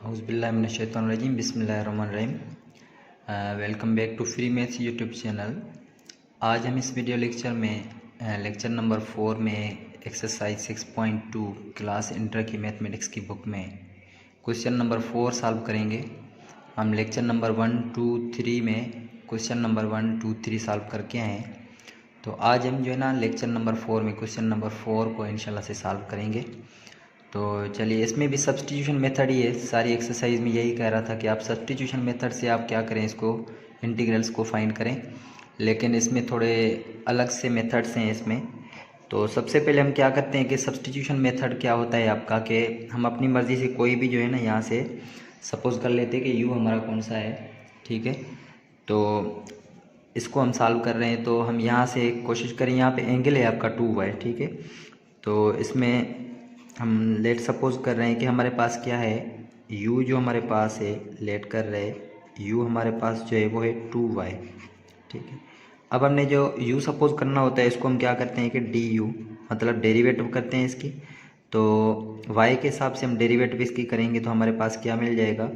औज़ुबिल्लाहिमिनश्शैतानिर्रजीम बिस्मिल्लाहिर्रहमानिर्रहीम। Welcome back to free maths YouTube channel. आज हम इस वीडियो लेक्चर में लेक्चर नंबर 4 में एक्सरसाइज 6.2 क्लास इंटर की मैथमेटिक्स की बुक में क्वेश्चन नंबर 4 सॉल्व करेंगे। हम लेक्चर नंबर 1, 2, 3 में क्वेश्चन नंबर 1, 2, 3 सॉल्व करके आए हैं। तो आज हम जो है ना लेक्चर नंबर 4 में क्वेश्चन नंबर 4 को इंशाल्लाह से सॉल्व करेंगे। तो चलिए, इसमें भी सब्स्टिट्यूशन मेथड ही है। सारी एक्सरसाइज में यही कह रहा था कि आप सब्स्टिट्यूशन मेथड से आप क्या करें, इसको इंटीग्रल्स को फाइंड करें, लेकिन इसमें थोड़े अलग से मेथड्स हैं इसमें। तो सबसे पहले हम क्या करते हैं कि सब्स्टिट्यूशन मेथड क्या होता है आपका, कि हम अपनी मर्ज़ी से कोई भी जो है ना यहाँ से सपोज़ कर लेते हैं कि u हमारा कौन सा है, ठीक है। तो इसको हम सॉल्व कर रहे हैं, तो हम यहाँ से कोशिश करें, यहाँ पे एंगल है आपका 2y, ठीक है। तो इसमें हम लेट सपोज कर रहे हैं कि हमारे पास क्या है, u जो हमारे पास है, लेट कर रहे u हमारे पास जो है वो है 2y, ठीक है। अब हमने जो u सपोज करना होता है, इसको हम क्या करते हैं कि du मतलब डेरिवेटिव करते हैं इसकी। तो y के हिसाब से हम डेरिवेटिव इसकी करेंगे तो हमारे पास क्या मिल जाएगा,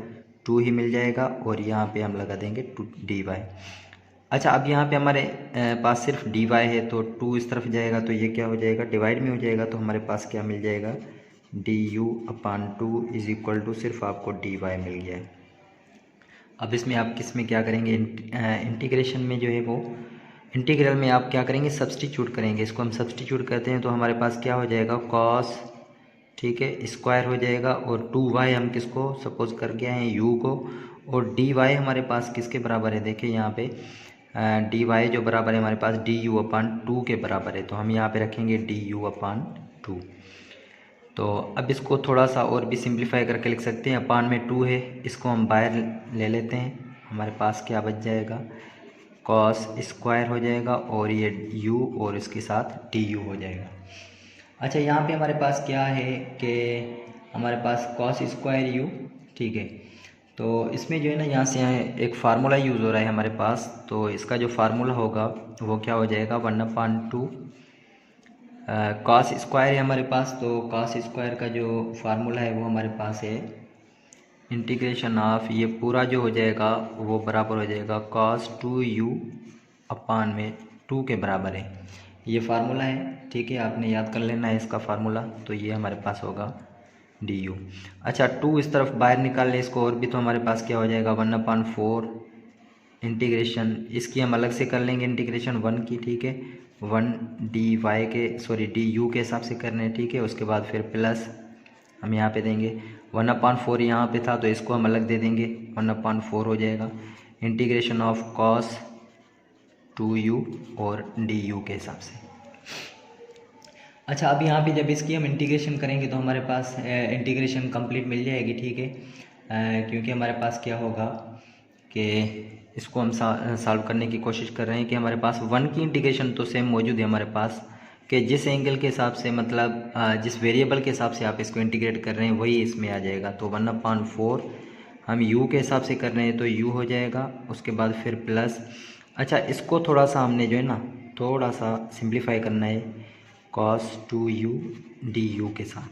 2 ही मिल जाएगा, और यहाँ पे हम लगा देंगे 2dy। अच्छा, अब यहाँ पे हमारे पास सिर्फ dy है, तो 2 इस तरफ जाएगा तो ये क्या हो जाएगा, डिवाइड में हो जाएगा। तो हमारे पास क्या मिल जाएगा, du/2 इज इक्वल टू सिर्फ आपको dy मिल गया है। अब इसमें आप किस में क्या करेंगे, इंटीग्रेशन में जो है वो इंटीग्रल में आप क्या करेंगे, सब्स्टिट्यूट करेंगे। इसको हम सब्स्टिट्यूट करते हैं तो हमारे पास क्या हो जाएगा, कॉस, ठीक है, स्क्वायर हो जाएगा, और 2y हम किसको सपोज कर गए हैं, u को, और dy हमारे पास किसके बराबर है, देखिए यहाँ पे dy जो बराबर है हमारे पास du/2 के बराबर है। तो हम यहाँ पे रखेंगे du/2। तो अब इसको थोड़ा सा और भी सिंप्लीफाई करके लिख सकते हैं, अपान में 2 है, इसको हम बाहर ले लेते हैं, हमारे पास क्या बच जाएगा, कॉस स्क्वायर हो जाएगा, और ये u और इसके साथ du हो जाएगा। अच्छा, यहाँ पे हमारे पास क्या है कि हमारे पास कॉस स्क्वायर u, ठीक है। तो इसमें जो है ना यहाँ से एक फार्मूला यूज़ हो रहा है हमारे पास, तो इसका जो फार्मूला होगा वो क्या हो जाएगा, 1/2 कॉस स्क्वायर है हमारे पास। तो कॉस स्क्वायर का जो फार्मूला है वो हमारे पास है इंटीग्रेशन ऑफ, ये पूरा जो हो जाएगा वो बराबर हो जाएगा cos 2u/2 के बराबर है। ये फार्मूला है, ठीक है, आपने याद कर लेना है इसका फार्मूला। तो ये हमारे पास होगा du। अच्छा, 2 इस तरफ बाहर निकाल ले इसको, और भी तो हमारे पास क्या हो जाएगा, 1/4 इंटीग्रेशन, इसकी हम अलग से कर लेंगे इंटीग्रेशन 1 की, ठीक है, 1 du के हिसाब से करने हैं, ठीक है। उसके बाद फिर प्लस हम यहाँ पे देंगे 1/4, यहाँ पे था तो इसको हम अलग दे देंगे, 1/4 हो जाएगा, इंटीग्रेशन ऑफ कॉस 2u और du के हिसाब से। अच्छा, अब यहाँ पे जब इसकी हम इंटीग्रेशन करेंगे तो हमारे पास इंटीग्रेशन कंप्लीट मिल जाएगी, ठीक है, क्योंकि हमारे पास क्या होगा कि इसको हम सॉल्व करने की कोशिश कर रहे हैं कि हमारे पास 1 की इंटीग्रेशन तो सेम मौजूद है हमारे पास, कि जिस एंगल के हिसाब से मतलब जिस वेरिएबल के हिसाब से आप इसको इंटीग्रेट कर रहे हैं वही इसमें आ जाएगा। तो 1/4 हम u के हिसाब से कर रहे हैं तो u हो जाएगा, उसके बाद फिर प्लस। अच्छा, इसको थोड़ा सा हमने जो है ना थोड़ा सा सिंप्लीफाई करना है cos 2u du के साथ।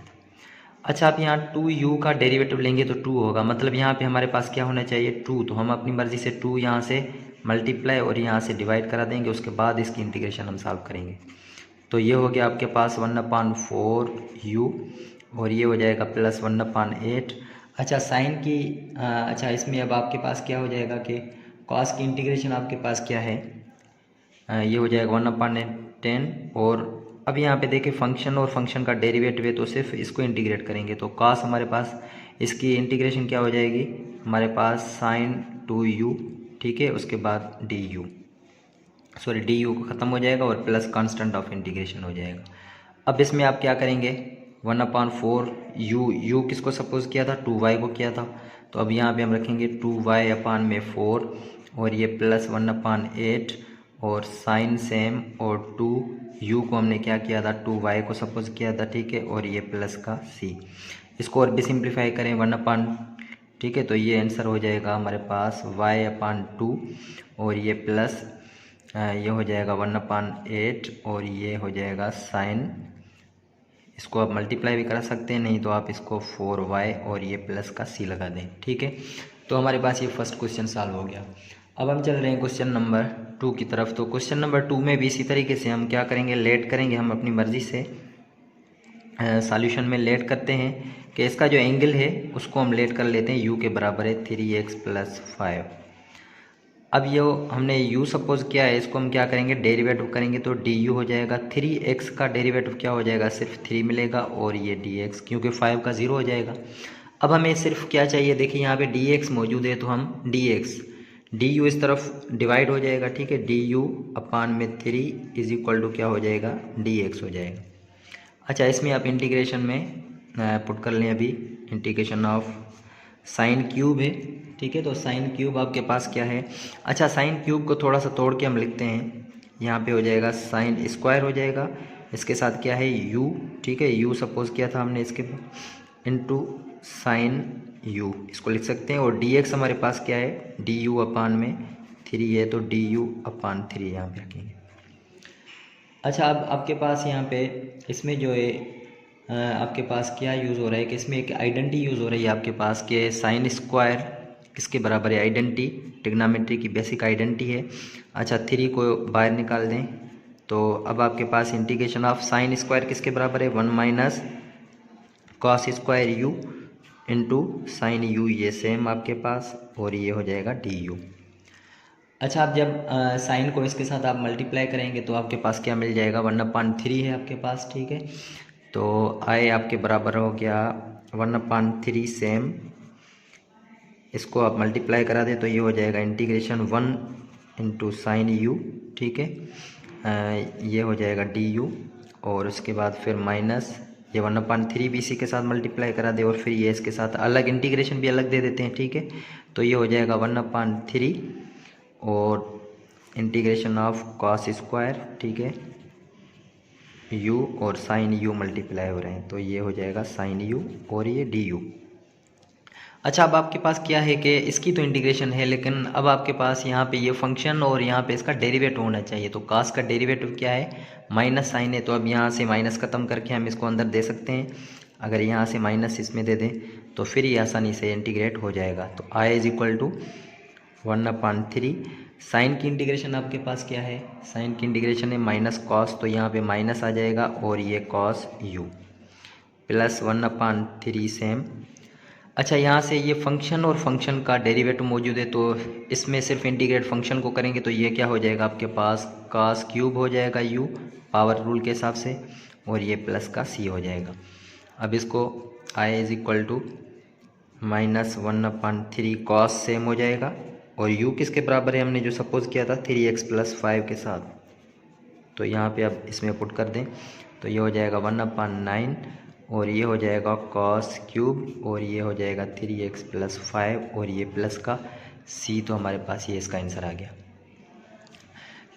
अच्छा, आप यहाँ 2u का डेरिवेटिव लेंगे तो 2 होगा, मतलब यहाँ पे हमारे पास क्या होना चाहिए, 2। तो हम अपनी मर्ज़ी से 2 यहाँ से मल्टीप्लाई और यहाँ से डिवाइड करा देंगे, उसके बाद इसकी इंटीग्रेशन हम सॉल्व करेंगे। तो ये हो गया आपके पास 1/4u, और ये हो जाएगा प्लस 1/8। अच्छा, साइन की अच्छा, इसमें अब आपके पास क्या हो जाएगा कि कॉस की इंटीग्रेशन आपके पास क्या है, ये हो जाएगा 1/10। और अब यहाँ पे देखिए फंक्शन और फंक्शन का डेरिवेटिव है, तो सिर्फ इसको इंटीग्रेट करेंगे तो कॉस हमारे पास इसकी इंटीग्रेशन क्या हो जाएगी, हमारे पास साइन 2u, ठीक है, उसके बाद du, सॉरी du को ख़त्म हो जाएगा और प्लस कांस्टेंट ऑफ इंटीग्रेशन हो जाएगा। अब इसमें आप क्या करेंगे, 1/4 u किसको सपोज किया था, 2y को किया था, तो अब यहाँ पे हम रखेंगे 2y/4, और ये प्लस 1/8, और साइन सेम, और 2u को हमने क्या किया था, 2y को सपोज किया था, ठीक है, और ये प्लस का c। इसको और भी सिंप्लीफाई करें 1/, ठीक है, तो ये आंसर हो जाएगा हमारे पास y/2, और ये प्लस ये हो जाएगा 1/8, और ये हो जाएगा साइन इसको आप मल्टीप्लाई भी करा सकते हैं, नहीं तो आप इसको 4y और ये प्लस का c लगा दें, ठीक है। तो हमारे पास ये फर्स्ट क्वेश्चन सॉल्व हो गया। अब हम चल रहे हैं क्वेश्चन नंबर 2 की तरफ। तो क्वेश्चन नंबर 2 में भी इसी तरीके से हम क्या करेंगे, लेट करेंगे। हम अपनी मर्ज़ी से सॉल्यूशन में लेट करते हैं कि इसका जो एंगल है उसको हम लेट कर लेते हैं, u के बराबर है 3x + 5। अब ये हमने u सपोज किया है, इसको हम क्या करेंगे, डेरिवेटिव करेंगे तो du हो जाएगा। 3x का डेरिवेटिव क्या हो जाएगा, सिर्फ 3 मिलेगा, और ये dx क्योंकि 5 का 0 हो जाएगा। अब हमें सिर्फ क्या चाहिए, देखिए यहाँ पे dx मौजूद है तो हम du इस तरफ डिवाइड हो जाएगा, ठीक है। du/3 = क्या हो जाएगा, dx हो जाएगा। अच्छा, इसमें आप इंटीग्रेशन में पुट कर लें। अभी इंटीग्रेशन ऑफ साइन क्यूब है, ठीक है। तो साइन क्यूब आपके पास क्या है, अच्छा साइन क्यूब को थोड़ा सा तोड़ के हम लिखते हैं। यहाँ पे हो जाएगा साइन स्क्वायर हो जाएगा, इसके साथ क्या है u, ठीक है। u सपोज किया था हमने, इसके इनटू साइन u इसको लिख सकते हैं। और dx हमारे पास क्या है, du/3 है, तो du/3 यहाँ पे रखेंगे। अच्छा, अब आपके पास यहाँ पे इसमें जो है आपके पास क्या यूज़ हो रहा है कि इसमें एक आइडेंटिटी यूज़ हो रही है आपके पास के साइन स्क्वायर किसके बराबर है, आइडेंटिटी, ट्रिग्नोमेट्री की बेसिक आइडेंटिटी है। अच्छा, 3 को बाहर निकाल दें तो अब आपके पास इंटीग्रेशन ऑफ साइन स्क्वायर किसके बराबर है, 1 - cos square u into sine u, ये सेम आपके पास, और ये हो जाएगा du। अच्छा, आप जब साइन को इसके साथ आप मल्टीप्लाई करेंगे तो आपके पास क्या मिल जाएगा, 1/3 है आपके पास, ठीक है। तो i आपके बराबर हो गया 1/3 सेम, इसको आप मल्टीप्लाई करा दें तो ये हो जाएगा इंटीग्रेशन 1 इंटू साइन u, ठीक है। ये हो जाएगा du, और उसके बाद फिर माइनस ये 1/3 भी इसी के साथ मल्टीप्लाई करा दे, और फिर ये इसके साथ अलग इंटीग्रेशन भी अलग दे देते हैं, ठीक है। तो ये हो जाएगा 1/3 और इंटीग्रेशन ऑफ कॉस स्क्वायर, ठीक है, u और साइन u मल्टीप्लाई हो रहे हैं, तो ये हो जाएगा साइन u और ये du। अच्छा, अब आपके पास क्या है कि इसकी तो इंटीग्रेशन है, लेकिन अब आपके पास यहाँ पे ये फंक्शन और यहाँ पे इसका डेरिवेटिव होना चाहिए। तो कास का डेरिवेटिव क्या है, माइनस साइन है, तो अब यहाँ से माइनस ख़त्म करके हम इसको अंदर दे सकते हैं। अगर यहाँ से माइनस इसमें दे दें तो फिर ये आसानी से इंटीग्रेट हो जाएगा। तो i = 1/3। साइन की इंटीग्रेशन आपके पास क्या है, साइन की इंटीग्रेशन है माइनस कॉस, तो यहाँ पे माइनस आ जाएगा, और ये कॉस u प्लस 1/3 सेम। अच्छा, यहाँ से ये फंक्शन और फंक्शन का डेरिवेटिव मौजूद है, तो इसमें सिर्फ इंटीग्रेट फंक्शन को करेंगे तो ये क्या हो जाएगा आपके पास, cos क्यूब हो जाएगा u पावर रूल के हिसाब से, और ये प्लस का c हो जाएगा। अब इसको i = -1/3 cos सेम हो जाएगा, और u किसके बराबर है, हमने जो सपोज किया था 3x + 5 के साथ, तो यहाँ पे अब इसमें पुट कर दें तो ये हो जाएगा 1/9, और ये हो जाएगा cos क्यूब, और ये हो जाएगा 3x + 5, और ये प्लस का c, तो हमारे पास ये इसका आंसर आ गया।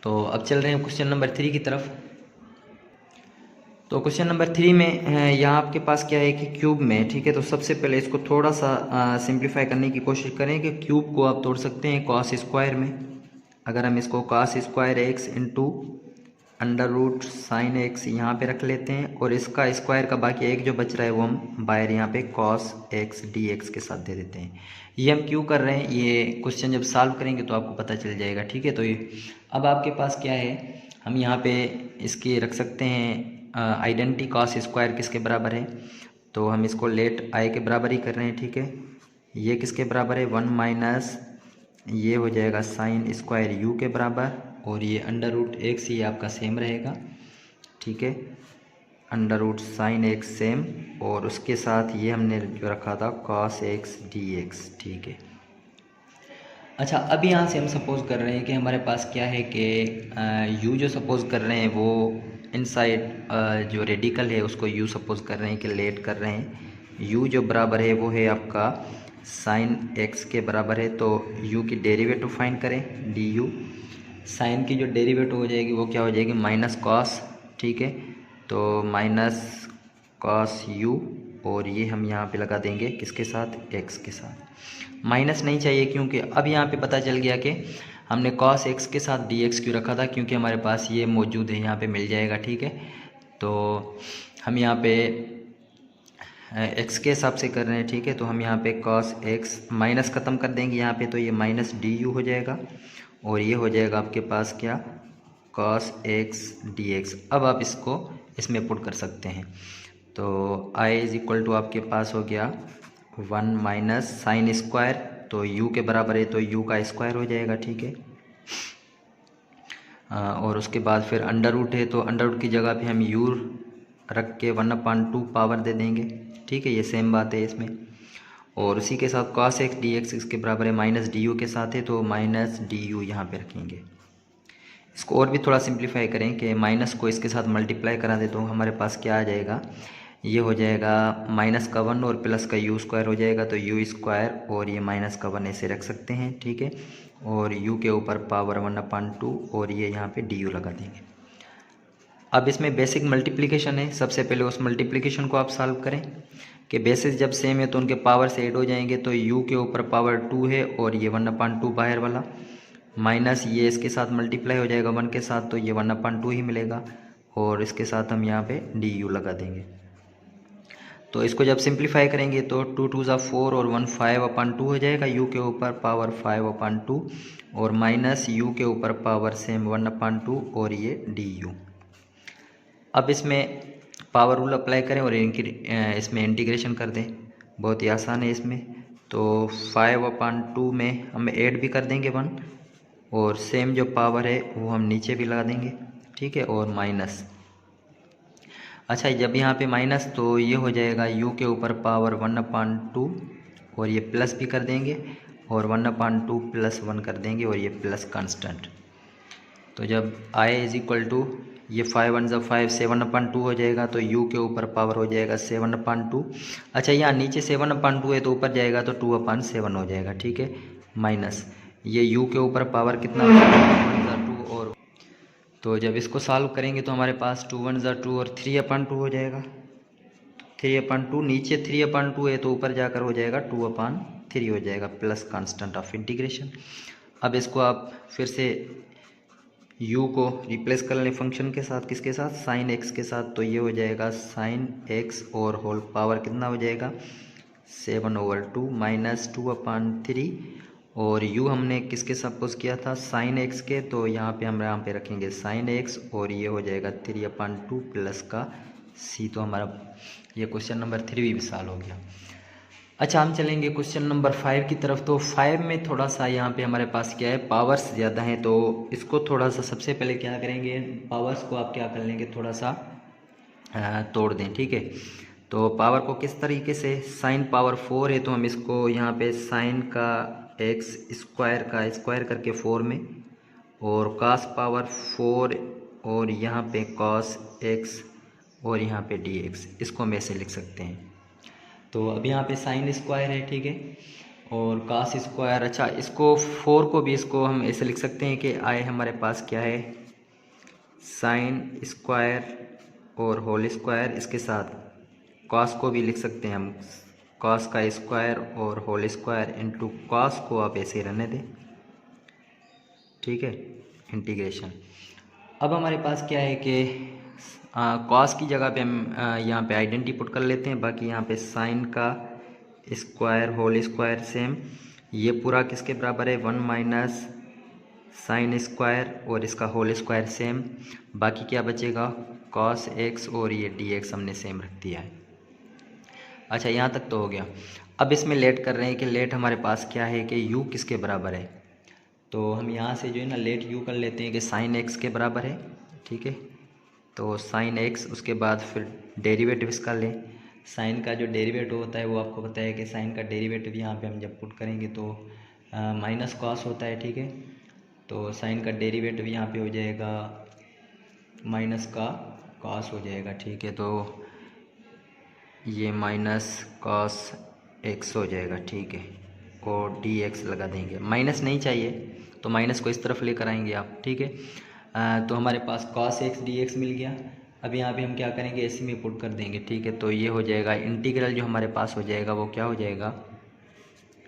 तो अब चल रहे हैं क्वेश्चन नंबर 3 की तरफ। तो क्वेश्चन नंबर 3 में यहाँ आपके पास क्या है कि क्यूब में, ठीक है। तो सबसे पहले इसको थोड़ा सा सिंप्लीफाई करने की कोशिश करें कि क्यूब को आप तोड़ सकते हैं cos स्क्वायर में। अगर हम इसको cos square x into √sin x यहाँ पे रख लेते हैं, और इसका स्क्वायर का बाकी एक जो बच रहा है वो हम बाहर यहाँ पे cos x dx के साथ दे देते हैं। ये हम क्यों कर रहे हैं, ये क्वेश्चन जब सॉल्व करेंगे तो आपको पता चल जाएगा, ठीक है। तो ये अब आपके पास क्या है, हम यहाँ पे इसकी रख सकते हैं आइडेंटिटी cos स्क्वायर किसके बराबर है, तो हम इसको लेट i के बराबर ही कर रहे हैं, ठीक है। ये किसके बराबर है, 1 - ये हो जाएगा साइन स्क्वायर u के बराबर, और ये √x ये आपका सेम रहेगा, ठीक है, √sin x सेम, और उसके साथ ये हमने जो रखा था cos x dx, ठीक है। अच्छा, अब यहाँ से हम सपोज़ कर रहे हैं कि हमारे पास क्या है कि u जो सपोज़ कर रहे हैं वो इनसाइड जो रेडिकल है उसको u सपोज़ कर रहे हैं कि लेट कर रहे हैं। u जो बराबर है वो है आपका साइन x के बराबर है, तो u की डेरिवेटिव फाइंड करें, du। साइन की जो डेरिवेटिव हो जाएगी वो क्या हो जाएगी, माइनस कॉस, ठीक है। तो माइनस कॉस u, और ये हम यहाँ पे लगा देंगे किसके साथ, x के साथ। माइनस नहीं चाहिए क्योंकि अब यहाँ पे पता चल गया कि हमने cos x के साथ dx क्यों रखा था, क्योंकि हमारे पास ये मौजूद है, यहाँ पे मिल जाएगा, ठीक है। तो हम यहाँ पे एक्स के हिसाब से कर रहे हैं, ठीक है। तो हम यहाँ पे cos x माइनस ख़त्म कर देंगे यहाँ पे, तो ये माइनस du हो जाएगा और ये हो जाएगा आपके पास क्या, cos x dx। अब आप इसको इसमें पुट कर सकते हैं। तो i इज इक्वल टू आपके पास हो गया 1 माइनस साइन स्क्वायर, तो u के बराबर है तो u का स्क्वायर हो जाएगा, ठीक है। और उसके बाद फिर अंडर रूट है, तो अंडर रूट की जगह पे हम u रख के 1/2 पावर दे देंगे, ठीक है। ये सेम बात है इसमें। और उसी के साथ cos x dx इसके बराबर है माइनस du के साथ है, तो माइनस du यहाँ पे रखेंगे। इसको और भी थोड़ा सिंप्लीफाई करें कि माइनस को इसके साथ मल्टीप्लाई करा दे, तो हमारे पास क्या आ जाएगा, ये हो जाएगा माइनस का 1 और प्लस का u स्क्वायर हो जाएगा, तो u स्क्वायर और ये माइनस का 1 ऐसे रख सकते हैं, ठीक है। और u के ऊपर पावर 1/2 और ये यहाँ पे du लगा देंगे। अब इसमें बेसिक मल्टीप्लिकेशन है, सबसे पहले उस मल्टीप्लिकेशन को आप सॉल्व करें कि बेसिस जब सेम है तो उनके पावर से ऐड हो जाएंगे। तो u के ऊपर पावर 2 है और ये 1/2 बाहर वाला, माइनस ये इसके साथ मल्टीप्लाई हो जाएगा 1 के साथ, तो ये 1/2 ही मिलेगा और इसके साथ हम यहाँ पे du लगा देंगे। तो इसको जब सिंप्लीफाई करेंगे तो 2 2 ज़ा 4 और 1 5/2 हो जाएगा, u के ऊपर पावर 5/2 और माइनस u के ऊपर पावर सेम 1/2 और ये du। अब इसमें पावर रूल अप्लाई करें और इसमें इंटीग्रेशन कर दें, बहुत ही आसान है इसमें। तो 5/2 में हम ऐड भी कर देंगे 1 और सेम जो पावर है वो हम नीचे भी लगा देंगे, ठीक है। और माइनस, अच्छा जब यहाँ पे माइनस तो ये हो जाएगा u के ऊपर पावर 1/2 और ये प्लस भी कर देंगे और 1/2 प्लस 1 कर देंगे और ये प्लस कांस्टेंट। तो जब i इज इक्वल टू ये 5 1 ज़ा 5 7/2 हो जाएगा, तो u के ऊपर पावर हो जाएगा 7/2। अच्छा यहाँ नीचे 7/2 है तो ऊपर जाएगा तो 2/7 हो जाएगा, ठीक है। माइनस ये u के ऊपर पावर कितना 1 ज़ा 2 और, तो जब इसको सॉल्व करेंगे तो हमारे पास 2 1 ज़ा 2 और 3/2 हो जाएगा। 3/2 नीचे 3/2 है तो ऊपर जाकर हो जाएगा 2/3 हो जाएगा प्लस कांस्टेंट ऑफ इंटीग्रेशन। अब इसको आप फिर से u को रिप्लेस कर लें फंक्शन के साथ, किसके साथ, साइन x के साथ, तो ये हो जाएगा साइन x और होल पावर कितना हो जाएगा 7/2 माइनस 2/3 और u हमने किसके सपोज किया था साइन x के, तो यहाँ पे हम यहाँ पे रखेंगे साइन x और ये हो जाएगा 3/2 प्लस का c। तो हमारा ये क्वेश्चन नंबर 3 भी सॉल्व हो गया। अच्छा हम चलेंगे क्वेश्चन नंबर 5 की तरफ। तो 5 में थोड़ा सा यहाँ पे हमारे पास क्या है, पावर्स ज़्यादा हैं, तो इसको थोड़ा सा सबसे पहले क्या करेंगे, पावर्स को आप क्या कर लेंगे थोड़ा सा तोड़ दें, ठीक है। तो पावर को किस तरीके से, साइन पावर 4 है तो हम इसको यहाँ पे साइन का x स्क्वायर का स्क्वायर करके 4 में, और cos पावर 4 और यहाँ पे cos x और यहाँ पे dx, इसको हम ऐसे लिख सकते हैं। तो अब यहाँ पे साइन स्क्वायर है, ठीक है, और कास स्क्वायर। अच्छा इसको 4 को भी इसको हम ऐसे लिख सकते हैं कि आई हमारे पास क्या है साइन स्क्वायर और होल स्क्वायर, इसके साथ कॉस को भी लिख सकते हैं हम, कॉस का स्क्वायर और होल स्क्वायर इंटू कॉस को आप ऐसे रहने दें, ठीक है, इंटीग्रेशन। अब हमारे पास क्या है कि कॉस की जगह पे हम यहाँ पे आइडेंटिटी पुट कर लेते हैं, बाकी यहाँ पे साइन का स्क्वायर होल स्क्वायर सेम, ये पूरा किसके बराबर है 1 माइनस साइन स्क्वायर और इसका होल स्क्वायर सेम, बाकी क्या बचेगा कॉस एक्स और ये डी एक्स हमने सेम रख दिया है। अच्छा यहाँ तक तो हो गया। अब इसमें लेट कर रहे हैं कि लेट हमारे पास क्या है कि u किसके बराबर है, तो हम यहाँ से जो है ना लेट u कर लेते हैं कि साइन x के बराबर है, ठीक है। तो साइन x, उसके बाद फिर डेरिवेटिव इसका लें, साइन का जो डेरिवेटिव होता है वो आपको पता है कि साइन का डेरिवेटिव यहाँ पे हम जब पुट करेंगे तो माइनस कॉस होता है, ठीक है। तो साइन का डेरिवेटिव यहाँ पे हो जाएगा माइनस का कॉस हो जाएगा, ठीक है। तो ये माइनस कॉस x हो जाएगा, ठीक है, और dx लगा देंगे, माइनस नहीं चाहिए तो माइनस को इस तरफ लेकर आएंगे आप, ठीक है। तो हमारे पास cos x dx मिल गया। अब यहाँ पे हम क्या करेंगे इसी में पुट कर देंगे, ठीक है। तो ये हो जाएगा इंटीग्रल जो हमारे पास हो जाएगा वो क्या हो जाएगा,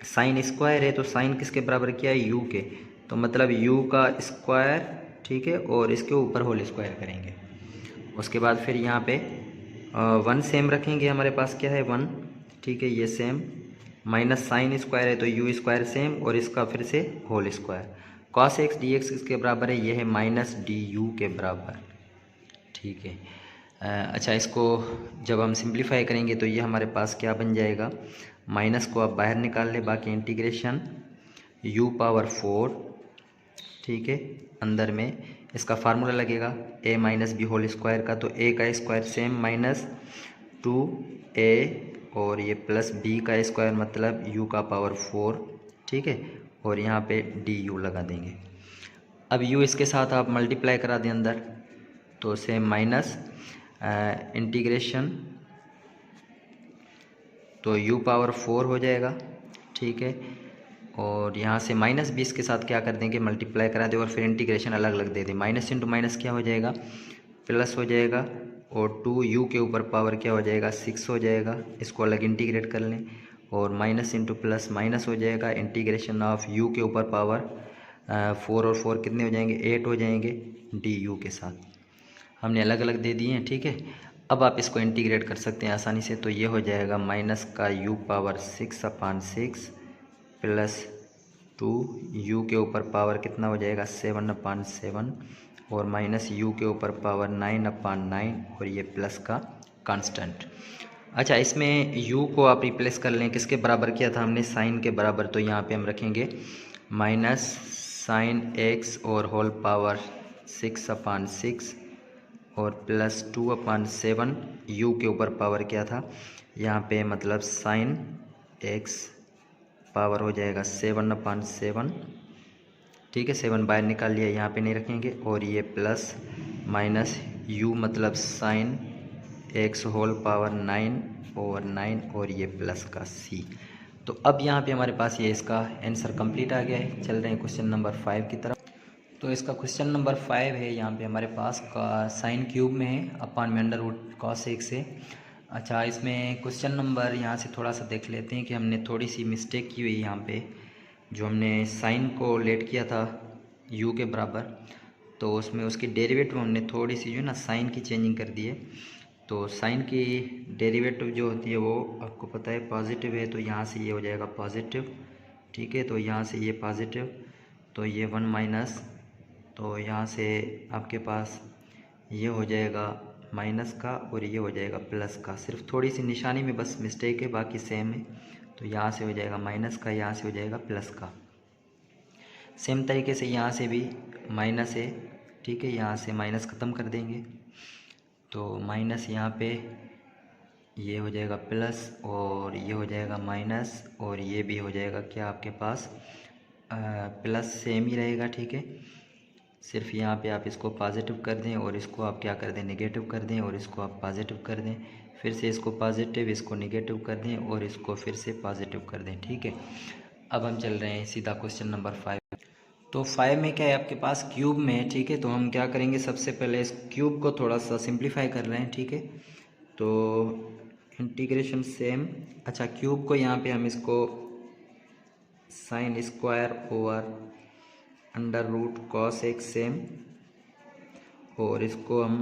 साइन स्क्वायर है तो साइन किसके बराबर किया है u के, तो मतलब u का स्क्वायर, ठीक है, और इसके ऊपर होल स्क्वायर करेंगे। उसके बाद फिर यहाँ पे वन सेम रखेंगे, हमारे पास क्या है 1, ठीक है, ये सेम, माइनस साइन स्क्वायर है तो यू स्क्वायर सेम, और इसका फिर से whole square. Cos x d x किसके बराबर है, ये है माइनस डी यू के बराबर, ठीक है। अच्छा, इसको जब हम सिंप्लीफाई करेंगे तो ये हमारे पास क्या बन जाएगा, माइनस को आप बाहर निकाल लें, बाकी इंटीग्रेशन u पावर 4, ठीक है, अंदर में इसका फार्मूला लगेगा a minus b whole square का, तो a का स्क्वायर सेम माइनस 2a और ये प्लस b का स्क्वायर मतलब u का पावर 4, ठीक है, और यहाँ पे du लगा देंगे। अब u इसके साथ आप मल्टीप्लाई करा दें अंदर, तो सेम माइनस इंटीग्रेशन, तो u पावर 4 हो जाएगा, ठीक है, और यहाँ से माइनस 20 के साथ क्या कर देंगे, मल्टीप्लाई करा दें और फिर इंटीग्रेशन अलग अलग दे दें। माइनस इंटू माइनस क्या हो जाएगा, प्लस हो जाएगा, और 2u के ऊपर पावर क्या हो जाएगा, 6 हो जाएगा, इसको अलग इंटीग्रेट कर लें, और माइनस इंटू प्लस माइनस हो जाएगा, इंटीग्रेशन ऑफ u के ऊपर पावर 4 और 4 कितने हो जाएंगे, 8 हो जाएंगे, du के साथ हमने अलग अलग दे दिए हैं, ठीक है। अब आप इसको इंटीग्रेट कर सकते हैं आसानी से, तो ये हो जाएगा माइनस का u पावर 6/6 प्लस 2u के ऊपर पावर कितना हो जाएगा 7/7, और माइनस u के ऊपर पावर 9/9, और ये प्लस का कांस्टेंट। अच्छा, इसमें u को आप रिप्लेस कर लें, किसके बराबर किया था हमने, साइन के बराबर, तो यहाँ पे हम रखेंगे माइनस साइन x और होल पावर 6/6 और प्लस 2/7, u के ऊपर पावर क्या था यहाँ पे, मतलब साइन x पावर हो जाएगा 7/7, ठीक है, 7 बाहर निकाल लिया, यहाँ पे नहीं रखेंगे, और ये प्लस माइनस u मतलब साइन x होल पावर 9 और 9, और ये प्लस का c। तो अब यहाँ पे हमारे पास ये इसका आंसर कंप्लीट आ गया है। चल रहे हैं क्वेश्चन नंबर 5 की तरफ। तो इसका क्वेश्चन नंबर 5 है, यहाँ पे हमारे पास का साइन क्यूब में है, अपान में अंडर रूट कॉस एक्स है। अच्छा, इसमें क्वेश्चन नंबर यहाँ से थोड़ा सा देख लेते हैं कि हमने थोड़ी सी मिस्टेक की हुई यहाँ पे, जो हमने साइन को लेट किया था u के बराबर, तो उसमें उसकी डेरिवेटिव हमने थोड़ी सी जो ना साइन की चेंजिंग कर दी है। तो साइन की डेरिवेटिव जो होती है वो आपको पता है पॉजिटिव है, तो यहाँ से ये हो जाएगा पॉजिटिव, ठीक है, तो यहाँ से ये पॉजिटिव, तो ये 1 माइनस, तो यहाँ से आपके पास ये हो जाएगा माइनस का और ये हो जाएगा प्लस का, सिर्फ थोड़ी सी निशानी में बस मिस्टेक है, बाकी सेम है। तो यहाँ से हो जाएगा माइनस का, यहाँ से हो जाएगा प्लस का। सेम तरीके से यहाँ से भी माइनस है, ठीक है, यहाँ से माइनस ख़त्म कर देंगे, तो माइनस यहाँ पे ये हो जाएगा प्लस, और ये हो जाएगा माइनस, और ये भी हो जाएगा क्या आपके पास प्लस, सेम ही रहेगा, ठीक है। सिर्फ यहाँ पे आप इसको पॉजिटिव कर दें और इसको आप क्या कर दें, नेगेटिव कर दें, और इसको आप पॉजिटिव कर दें, फिर से इसको पॉजिटिव, इसको नेगेटिव कर दें, और इसको फिर से पॉजिटिव कर दें, ठीक है। अब हम चल रहे हैं सीधा क्वेश्चन नंबर 5। तो 5 में क्या है आपके पास क्यूब में है, ठीक है, तो हम क्या करेंगे, सबसे पहले इस क्यूब को थोड़ा सा सिंप्लीफाई कर रहे हैं, ठीक है। तो इंटीग्रेशन सेम, अच्छा क्यूब को यहाँ पे हम इसको sine square over under root cos x same, और इसको हम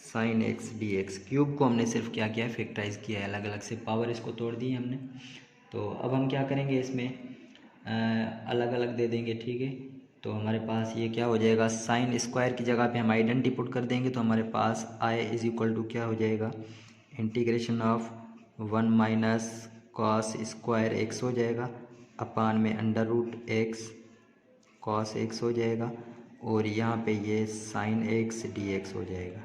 sine x d x, cube को हमने सिर्फ क्या किया है, फैक्टराइज किया है, अलग अलग से पावर इसको तोड़ दी है हमने। तो अब हम क्या करेंगे, इसमें अलग अलग दे देंगे, ठीक है। तो हमारे पास ये क्या हो जाएगा, साइन स्क्वायर की जगह पे हम आइडेंटिटी पुट कर देंगे, तो हमारे पास आई इज इक्वल टू क्या हो जाएगा, integration of 1 minus cos square x हो जाएगा, अपान में under root x cos x हो जाएगा, और यहाँ पे ये साइन एक्स डी एक्स हो जाएगा,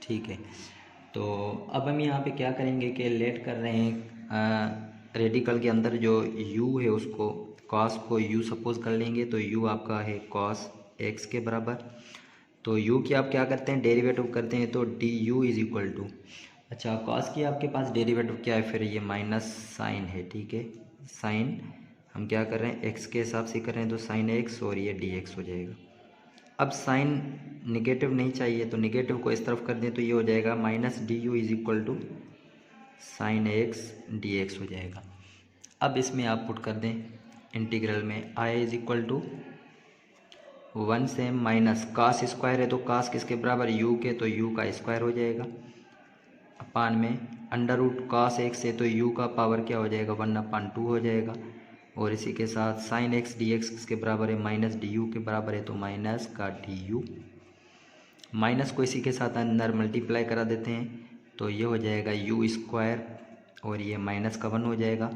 ठीक है। तो अब हम यहाँ पे क्या करेंगे कि लेट कर रहे हैं रेडिकल के अंदर जो u है उसको, कॉस को u सपोज कर लेंगे, तो u आपका है कॉस x के बराबर। तो u की आप क्या करते हैं, डेरिवेटिव करते हैं, तो d u is equal to, अच्छा कॉस की आपके पास डेरिवेटिव क्या है, फिर ये माइनस साइन है, ठीक है, साइन हम क्या कर रहे हैं x के हिसाब से कर रहे हैं, तो साइन x और ये डी एक्स हो जाएगा। अब साइन निगेटिव नहीं चाहिए, तो निगेटिव को इस तरफ कर दें, तो ये हो जाएगा minus d u is equal to sine x d x हो जाएगा। अब इसमें आप पुट कर दें इंटीग्रल में, I is equal to 1 same minus cos square है तो कास किसके बराबर, यू के, तो यू का स्क्वायर हो जाएगा अपान में अंडर रूट कास एक्स है तो यू का पावर क्या हो जाएगा 1/2 हो जाएगा। और इसी के साथ साइन एक्स डी एक्स किसके बराबर है, माइनस डी यू के बराबर है तो माइनस का डी यू। माइनस को इसी के साथ अंदर मल्टीप्लाई करा देते हैं तो ये हो जाएगा यू स्क्वायर और ये माइनस का 1 हो जाएगा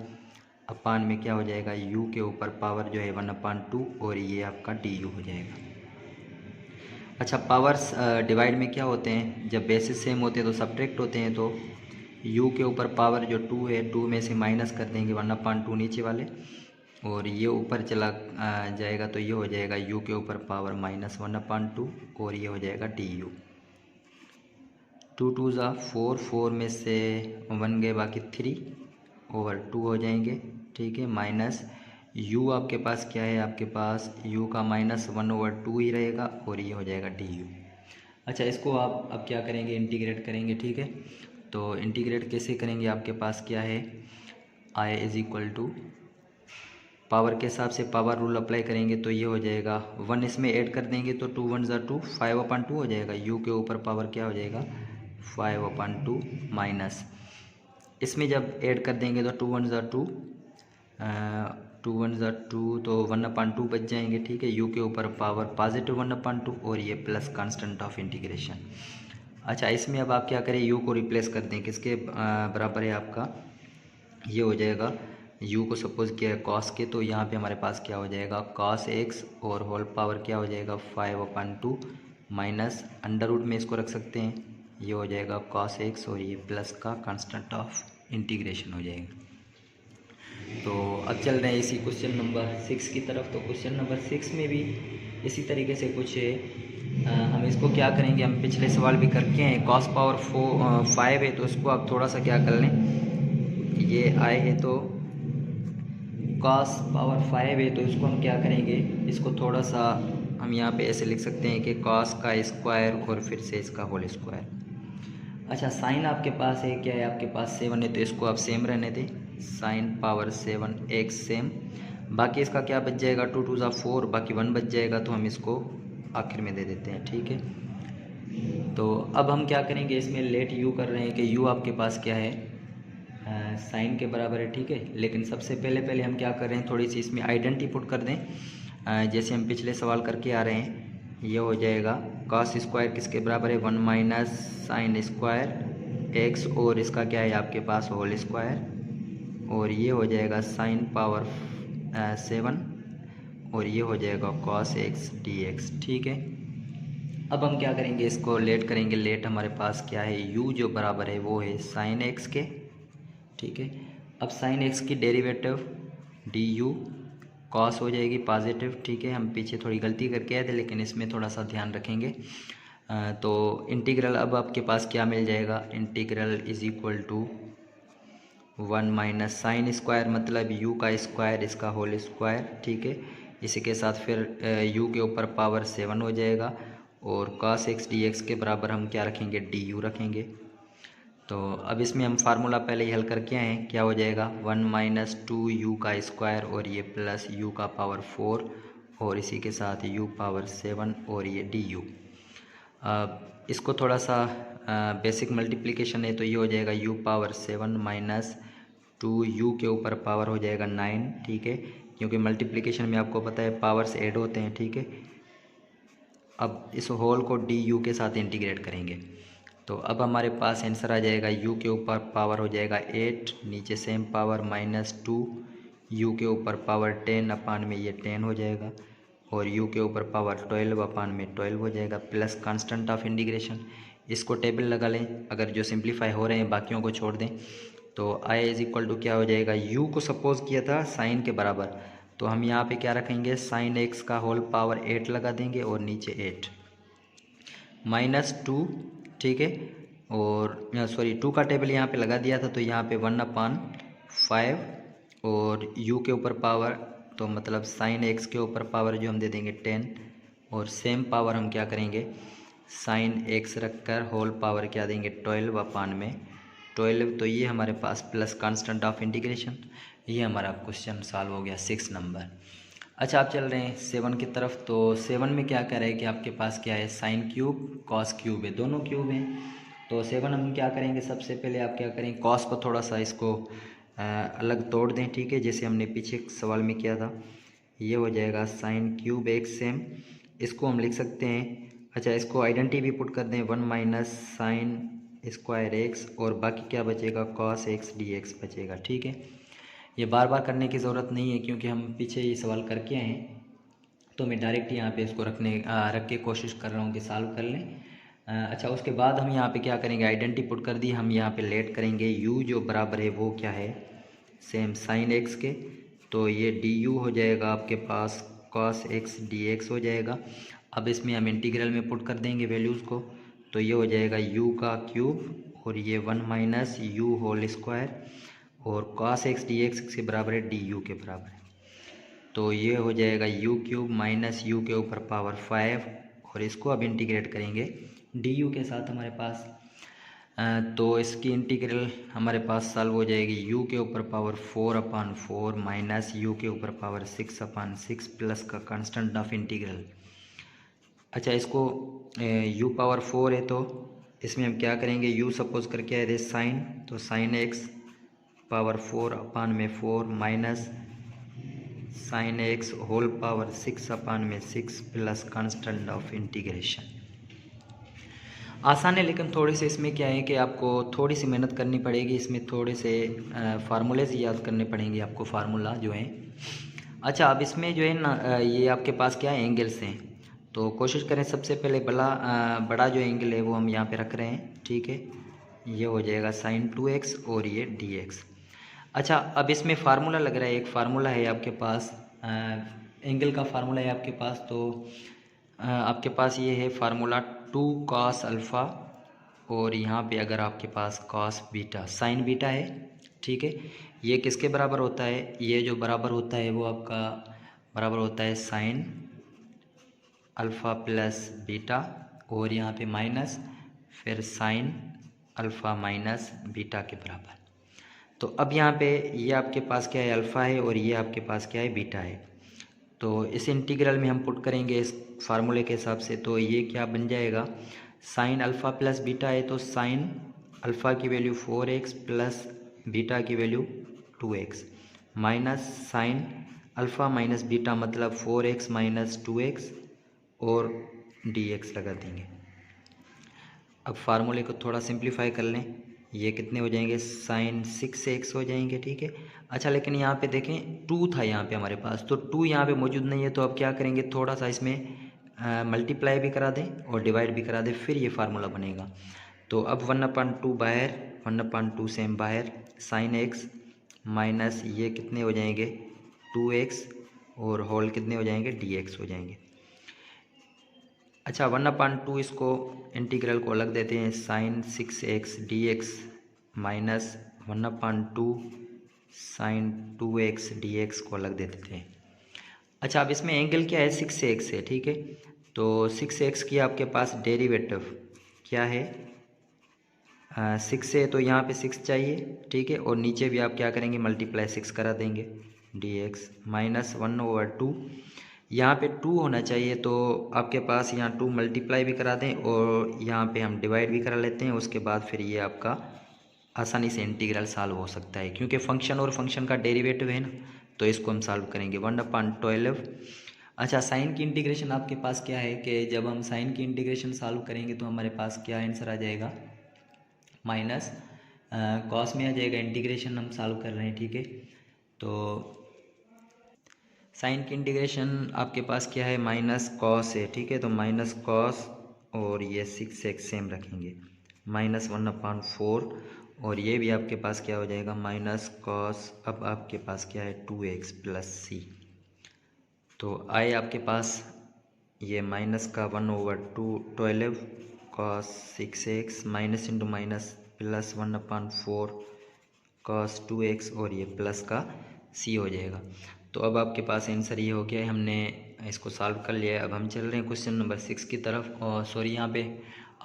अपान में क्या हो जाएगा u के ऊपर पावर जो है 1/2 और ये आपका डी यू हो जाएगा। अच्छा, पावर्स डिवाइड में क्या होते हैं, जब बेसिस सेम होते हैं तो सब्ट्रैक्ट होते हैं, तो u के ऊपर पावर जो 2 है 2 में से माइनस कर देंगे 1/2 नीचे वाले और ये ऊपर चला जाएगा तो ये हो जाएगा u के ऊपर पावर -1/2 और ये हो जाएगा डी यू। 2 2 ज़ा 4, 4 में से 1 गए बाकी 3 ओवर 2 हो जाएंगे, ठीक है। माइनस u आपके पास क्या है, आपके पास u का -1/2 ही रहेगा और ये हो जाएगा डी यू। अच्छा, इसको आप अब क्या करेंगे, इंटीग्रेट करेंगे, ठीक है। तो इंटीग्रेट कैसे करेंगे, आपके पास क्या है i is equal to power के हिसाब से पावर रूल अप्लाई करेंगे तो ये हो जाएगा 1 इसमें ऐड कर देंगे तो 2 1 ज़ा 2 5/2 हो जाएगा। u के ऊपर पावर क्या हो जाएगा 5/2 माइनस इसमें जब ऐड कर देंगे तो 2 1 ज़ा 2 2 1 ज़ा 2 तो 1/2 बच जाएंगे, ठीक है। u के ऊपर पावर पॉजिटिव 1/2 और ये प्लस कांस्टेंट ऑफ इंटीग्रेशन। अच्छा, इसमें अब आप क्या करें, u को रिप्लेस कर दें, किसके बराबर है आपका, ये हो जाएगा u को सपोज किया है cos के, तो यहाँ पे हमारे पास क्या हो जाएगा cos x और होल पावर क्या हो जाएगा 5/2 माइनस अंडर रूट में इसको रख सकते हैं, ये हो जाएगा cos x और ये प्लस का कांस्टेंट ऑफ इंटीग्रेशन हो जाएगा। तो अब चल रहे हैं इसी क्वेश्चन नंबर 6 की तरफ। तो क्वेश्चन नंबर 6 में भी इसी तरीके से कुछ है। हम इसको क्या करेंगे, हम पिछले सवाल भी करके हैं, cos पावर 5 है तो इसको आप थोड़ा सा क्या कर लें, ये i है तो cos पावर 5 है तो इसको हम क्या करेंगे, इसको थोड़ा सा हम यहाँ पे ऐसे लिख सकते हैं कि cos का स्क्वायर और फिर से इसका होल स्क्वायर। अच्छा, साइन आपके पास है, क्या है आपके पास 7 है तो इसको आप सेम रहने दें, साइन पावर 7 x सेम, बाकी इसका क्या बच जाएगा 2 2 ज़ा 4 बाकी 1 बच जाएगा तो हम इसको आखिर में दे देते हैं, ठीक है। तो अब हम क्या करेंगे, इसमें लेट u कर रहे हैं कि u आपके पास क्या है साइन के बराबर है, ठीक है। लेकिन सबसे पहले हम क्या कर रहे हैं, थोड़ी सी इसमें आइडेंटिटी पुट कर दें, जैसे हम पिछले सवाल करके आ रहे हैं। ये हो जाएगा cos स्क्वायर किसके बराबर है 1 माइनस साइन स्क्वायर x और इसका क्या है आपके पास होल स्क्वायर और ये हो जाएगा साइन पावर 7 और ये हो जाएगा cos x dx, ठीक है। अब हम क्या करेंगे, इसको लेट करेंगे, लेट हमारे पास क्या है u जो बराबर है वो है साइन x के, ठीक है। अब साइन x की डेरिवेटिव डी यू कॉस हो जाएगी पॉजिटिव, ठीक है। हम पीछे थोड़ी गलती करके आए थे लेकिन इसमें थोड़ा सा ध्यान रखेंगे। तो इंटीग्रल अब आपके पास क्या मिल जाएगा, integral is equal to 1 minus sine square मतलब u का स्क्वायर इसका होल स्क्वायर, ठीक है। इसी के साथ फिर u के ऊपर पावर 7 हो जाएगा और cos x dx के बराबर हम क्या रखेंगे du रखेंगे। तो अब इसमें हम फार्मूला पहले ही हल करके आए हैं, क्या हो जाएगा 1 माइनस 2u का स्क्वायर और ये प्लस u का पावर 4 और इसी के साथ u पावर 7 और ये du। अब इसको थोड़ा सा बेसिक मल्टीप्लिकेशन है तो ये हो जाएगा u पावर 7 माइनस 2u के ऊपर पावर हो जाएगा 9, ठीक है, क्योंकि मल्टीप्लिकेशन में आपको पता है पावर्स ऐड होते हैं, ठीक है। अब इस होल को du के साथ इंटीग्रेट करेंगे तो अब हमारे पास आंसर आ जाएगा u के ऊपर पावर हो जाएगा 8, नीचे सेम पावर -2, u के ऊपर पावर 10 अपान में ये 10 हो जाएगा और u के ऊपर पावर 12 अपान में 12 हो जाएगा प्लस कांस्टेंट ऑफ इंटीग्रेशन। इसको टेबल लगा लें, अगर जो सिंप्लीफाई हो रहे हैं बाकियों को छोड़ दें तो i इज़ इक्वल टू क्या हो जाएगा, u को सपोज किया था साइन के बराबर तो हम यहाँ पे क्या रखेंगे, साइन x का होल पावर 8 लगा देंगे और नीचे 8 -2, ठीक है। और सॉरी 2 का टेबल यहाँ पे लगा दिया था तो यहाँ पे 1/5 और u के ऊपर पावर तो मतलब साइन x के ऊपर पावर जो हम दे देंगे 10 और सेम पावर हम क्या करेंगे साइन x रखकर होल पावर क्या देंगे 12 अपान में 12। तो ये हमारे पास प्लस कांस्टेंट ऑफ इंटीग्रेशन, ये हमारा क्वेश्चन सॉल्व हो गया 6 नंबर। अच्छा, आप चल रहे हैं 7 की तरफ। तो 7 में क्या कर रहे हैं कि आपके पास क्या है, साइन क्यूब कॉस क्यूब है, दोनों क्यूब हैं। तो 7 हम क्या करेंगे, सबसे पहले आप क्या करें, कॉस को थोड़ा सा इसको अलग तोड़ दें, ठीक है, जैसे हमने पीछे सवाल में किया था। ये हो जाएगा साइन क्यूब एक्स सेम, इसको हम लिख सकते हैं। अच्छा, इसको आइडेंटिटी भी पुट कर दें, 1 माइनस साइन स्क्वायर एक्स, और बाकी क्या बचेगा, कॉस एक्स डी एक्स बचेगा, ठीक है। ये बार बार करने की ज़रूरत नहीं है क्योंकि हम पीछे ये सवाल करके आए हैं, तो मैं डायरेक्ट यहाँ पे इसको रख के कोशिश कर रहा हूँ कि सॉल्व कर लें। अच्छा, उसके बाद हम यहाँ पे क्या करेंगे, आइडेंटिटी पुट कर दी, हम यहाँ पे लेट करेंगे u जो बराबर है वो क्या है, सेम साइन x के। तो ये du हो जाएगा आपके पास cos x dx हो जाएगा। अब इसमें हम इंटीग्रल में पुट कर देंगे वैल्यूज़ को, तो ये हो जाएगा u का क्यूब और ये 1 माइनस यू होल स्क्वायर, और cos x dx के बराबर है du के बराबर है। तो ये हो जाएगा u क्यूब माइनस यू के ऊपर पावर 5, और इसको अब इंटीग्रेट करेंगे du के साथ हमारे पास। तो इसकी इंटीग्रल हमारे पास सॉल्व हो जाएगी, u के ऊपर पावर 4/4 माइनस यू के ऊपर पावर 6/6 प्लस का कांस्टेंट ऑफ इंटीग्रल। अच्छा, इसको u पावर 4 है तो इसमें हम क्या करेंगे, u सपोज करके आए थे साइन, तो sine x power 4/4 minus sine x whole power 6/6 plus constant of integration. आसान है, लेकिन थोड़ी सी इसमें क्या है कि आपको थोड़ी सी मेहनत करनी पड़ेगी, इसमें थोड़े से फार्मूलेज याद करने पड़ेंगे आपको, फार्मूला जो है। अच्छा, अब इसमें जो है ना ये आपके पास क्या है, एंगल्स हैं। तो कोशिश करें सबसे पहले बड़ा जो एंगल है वो हम यहाँ पे रख रहे हैं, ठीक है। ये हो जाएगा साइन 2x और ये dx। अच्छा, अब इसमें फार्मूला लग रहा है, एक फार्मूला है आपके पास, एंगल का फार्मूला है आपके पास। तो आपके पास ये है फार्मूला 2 cos अल्फ़ा, और यहाँ पे अगर आपके पास cos बीटा साइन बीटा है, ठीक है। ये किसके बराबर होता है, ये जो बराबर होता है वो आपका बराबर होता है साइन अल्फ़ा प्लस बीटा, और यहाँ पे माइनस फिर साइन अल्फ़ा माइनस बीटा के बराबर। तो अब यहाँ पे ये आपके पास क्या है, अल्फ़ा है, और ये आपके पास क्या है, बीटा है। तो इस इंटीग्रल में हम पुट करेंगे इस फार्मूले के हिसाब से, तो ये क्या बन जाएगा, साइन अल्फ़ा प्लस बीटा है तो साइन अल्फ़ा की वैल्यू 4x प्लस बीटा की value 2x minus sine alpha minus beta मतलब 4x माइनस 2x और dx लगा देंगे। अब फार्मूले को थोड़ा सिंप्लीफाई कर लें, ये कितने हो जाएंगे, साइन 6x हो जाएंगे, ठीक है। अच्छा, लेकिन यहाँ पे देखें 2 था यहाँ पे हमारे पास, तो 2 यहाँ पे मौजूद नहीं है, तो अब क्या करेंगे, थोड़ा सा इसमें मल्टीप्लाई भी करा दें और डिवाइड भी करा दें, फिर ये फार्मूला बनेगा। तो अब 1/2 बाहर, 1/2 सेम बाहर, साइन एक्स माइनस ये कितने हो जाएंगे 2x, और होल कितने हो जाएंगे dx हो जाएंगे। अच्छा, 1/2 इसको इंटीग्रल को अलग देते हैं, sine 6x dx minus 1/2 sine 2x dx को अलग दे देते हैं। अच्छा, अब इसमें एंगल क्या है, 6x है, ठीक है। तो 6x की आपके पास डेरिवेटिव क्या है, 6 है, तो यहाँ पे 6 चाहिए, ठीक है, और नीचे भी आप क्या करेंगे, मल्टीप्लाई 6 करा देंगे dx माइनस 1/2, यहाँ पे 2 होना चाहिए, तो आपके पास यहाँ 2 मल्टीप्लाई भी करा दें और यहाँ पे हम डिवाइड भी करा लेते हैं। उसके बाद फिर ये आपका आसानी से इंटीग्रल सॉल्व हो सकता है, क्योंकि फंक्शन और फंक्शन का डेरिवेटिव है ना, तो इसको हम सॉल्व करेंगे 1/12। अच्छा, साइन की इंटीग्रेशन आपके पास क्या है कि जब हम साइन की इंटीग्रेशन सॉल्व करेंगे तो हमारे पास क्या आंसर आ जाएगा, माइनस कॉस में आ जाएगा, इंटीग्रेशन हम सॉल्व कर रहे हैं, ठीक है। तो साइन की इंटीग्रेशन आपके पास क्या है, माइनस कॉस है, ठीक है। तो माइनस कॉस और ये 6x सेम रखेंगे, माइनस 1/4, और ये भी आपके पास क्या हो जाएगा, माइनस कॉस, अब आपके पास क्या है 2x प्लस c। तो आए आपके पास ये माइनस का 1/12 cos 6x minus into minus plus 1/4 cos 2x, और ये प्लस का c हो जाएगा। तो अब आपके पास आंसर ये हो गया है, हमने इसको सॉल्व कर लिया है। अब हम चल रहे हैं क्वेश्चन नंबर 6 की तरफ, और सॉरी यहाँ पे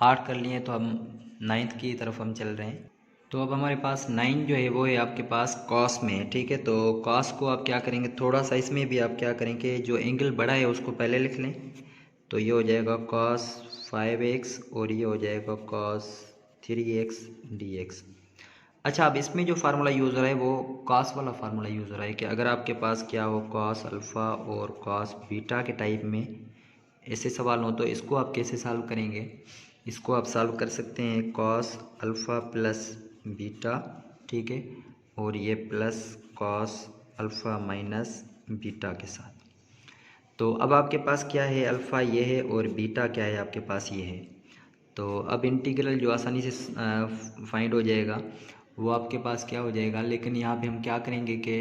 8 कर लिए हैं, तो हम 9th की तरफ हम चल रहे हैं। तो अब हमारे पास 9 जो है वो है आपके पास कॉस में है, ठीक है। तो कॉस को आप क्या करेंगे, थोड़ा सा इसमें भी आप क्या करेंगे, जो एंगल बड़ा है उसको पहले लिख लें। तो ये हो जाएगा कॉस 5x और ये हो जाएगा कॉस 3x dx। अच्छा, अब इसमें जो फार्मूला यूज़ हो रहा है वो कॉस वाला फार्मूला यूज़ हो रहा है कि अगर आपके पास क्या हो कॉस अल्फ़ा और कॉस बीटा के टाइप में ऐसे सवाल हो तो इसको आप कैसे सॉल्व करेंगे। इसको आप सॉल्व कर सकते हैं कॉस अल्फ़ा प्लस बीटा, ठीक है, और ये plus cos alpha minus beta के साथ। तो अब आपके पास क्या है, अल्फ़ा ये है और बीटा क्या है आपके पास ये है। तो अब इंटीग्रल जो आसानी से फाइंड हो जाएगा वो आपके पास क्या हो जाएगा, लेकिन यहाँ पे हम क्या करेंगे कि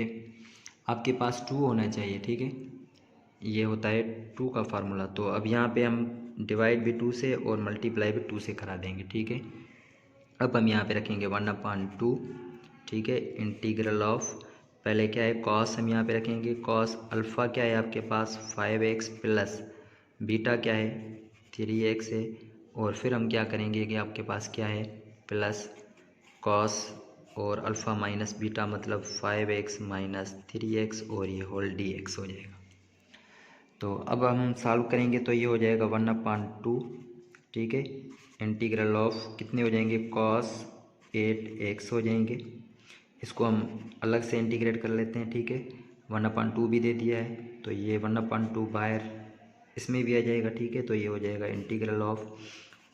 आपके पास 2 होना चाहिए, ठीक है। ये होता है 2 का फार्मूला। तो अब यहाँ पे हम डिवाइड भी 2 से और मल्टीप्लाई भी 2 से करा देंगे, ठीक है। अब हम यहाँ पे रखेंगे 1/2, ठीक है, इंटीग्रल ऑफ, पहले क्या है कॉस हम यहाँ पे रखेंगे, कॉस अल्फ़ा क्या है आपके पास 5x प्लस बीटा क्या है 3x है, और फिर हम क्या करेंगे कि आपके पास क्या है प्लस कॉस और अल्फ़ा माइनस बीटा मतलब 5x माइनस 3x और ये होल dx हो जाएगा। तो अब हम सॉल्व करेंगे तो ये हो जाएगा 1/2, ठीक है, इंटीग्रल ऑफ कितने हो जाएंगे कॉस 8x हो जाएंगे। इसको हम अलग से इंटीग्रेट कर लेते हैं, ठीक है, 1/2 भी दे दिया है तो ये 1/2 बाहर इसमें भी आ जाएगा, ठीक है। तो ये हो जाएगा इंटीग्रल ऑफ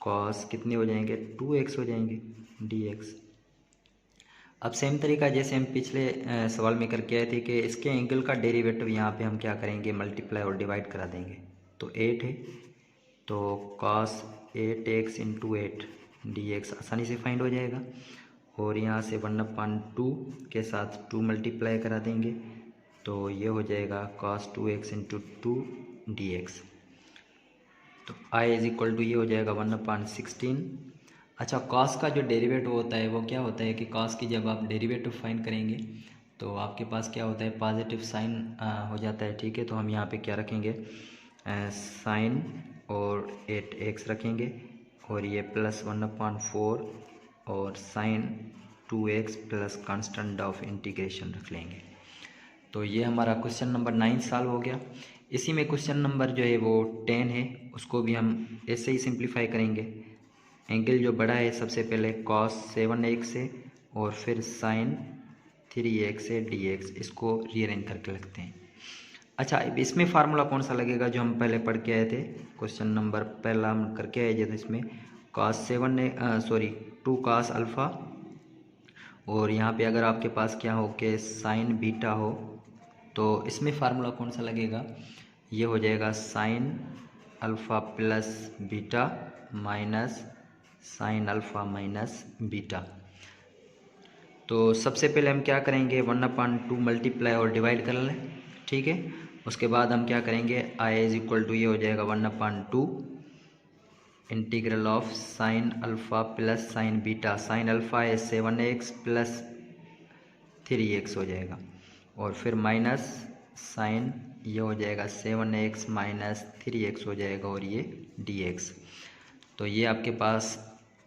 कॉस कितने हो जाएंगे 2x हो जाएंगे dx। अब सेम तरीका जैसे हम पिछले सवाल में करके आए थे कि इसके एंगल का डेरिवेटिव यहाँ पे हम क्या करेंगे मल्टीप्लाई और डिवाइड करा देंगे। तो 8 है तो cos 8x इंटू 8 dx आसानी से फाइंड हो जाएगा, और यहाँ से 1/2 के साथ 2 मल्टीप्लाई करा देंगे तो ये हो जाएगा cos 2x इंटू 2 dx। तो i इज इक्वल टू ये हो जाएगा 1/16। अच्छा, कॉस का जो डेरिवेटिव होता है वो क्या होता है कि कॉस की जब आप डेरिवेटिव फाइंड करेंगे तो आपके पास क्या होता है पॉजिटिव साइन हो जाता है, ठीक है। तो हम यहाँ पे क्या रखेंगे साइन और 8x रखेंगे और ये प्लस 1/4 और sine 2x plus constant of integration रख लेंगे। तो ये हमारा क्वेश्चन नंबर 9 सॉल्व हो गया। इसी में क्वेश्चन नंबर जो है वो 10 है, उसको भी हम ऐसे ही सिंप्लीफाई करेंगे। एंगल जो बड़ा है सबसे पहले cos 7x है और फिर sin 3x है dx, इसको रीअरेंज करके लिखते हैं। अच्छा, अब इसमें फार्मूला कौन सा लगेगा जो हम पहले पढ़ के आए थे, क्वेश्चन नंबर पहला हम करके आए थे इसमें cos 2 cos अल्फ़ा, और यहाँ पे अगर आपके पास क्या हो कि sin बीटा हो तो इसमें फार्मूला कौन सा लगेगा, ये हो जाएगा sin alpha plus beta minus sine alpha minus beta. तो सबसे पहले हम क्या करेंगे 1/2 मल्टीप्लाई और डिवाइड कर लें, ठीक है। उसके बाद हम क्या करेंगे i इज इक्वल टू ये हो जाएगा 1/2 integral of sine alpha plus sign beta, sine alpha है 7x प्लस 3x हो जाएगा, और फिर माइनस साइन ये हो जाएगा 7x माइनस 3x हो जाएगा और ये dx। तो ये आपके पास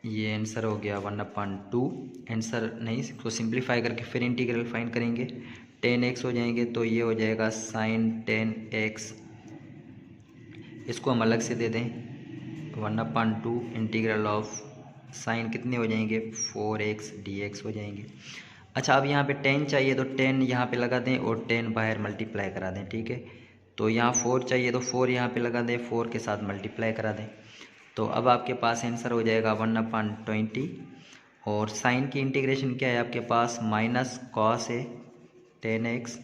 ये आंसर हो गया 1/2। आंसर नहीं, इसको सिंप्लीफाई करके फिर इंटीग्रल फाइंड करेंगे 10x हो जाएंगे तो ये हो जाएगा साइन 10x, इसको हम अलग से दे दें 1/2 इंटीग्रल ऑफ साइन कितने हो जाएंगे 4x dx हो जाएंगे। अच्छा, अब यहाँ पे 10 चाहिए तो 10 यहाँ पे लगा दें और 10 बाहर मल्टीप्लाई करा दें, ठीक है। तो यहाँ 4 चाहिए तो 4 यहाँ पे लगा दें, 4 के साथ मल्टीप्लाई करा दें। तो अब आपके पास आंसर हो जाएगा 1/20, और साइन की इंटीग्रेशन क्या है आपके पास माइनस कॉस है 10x,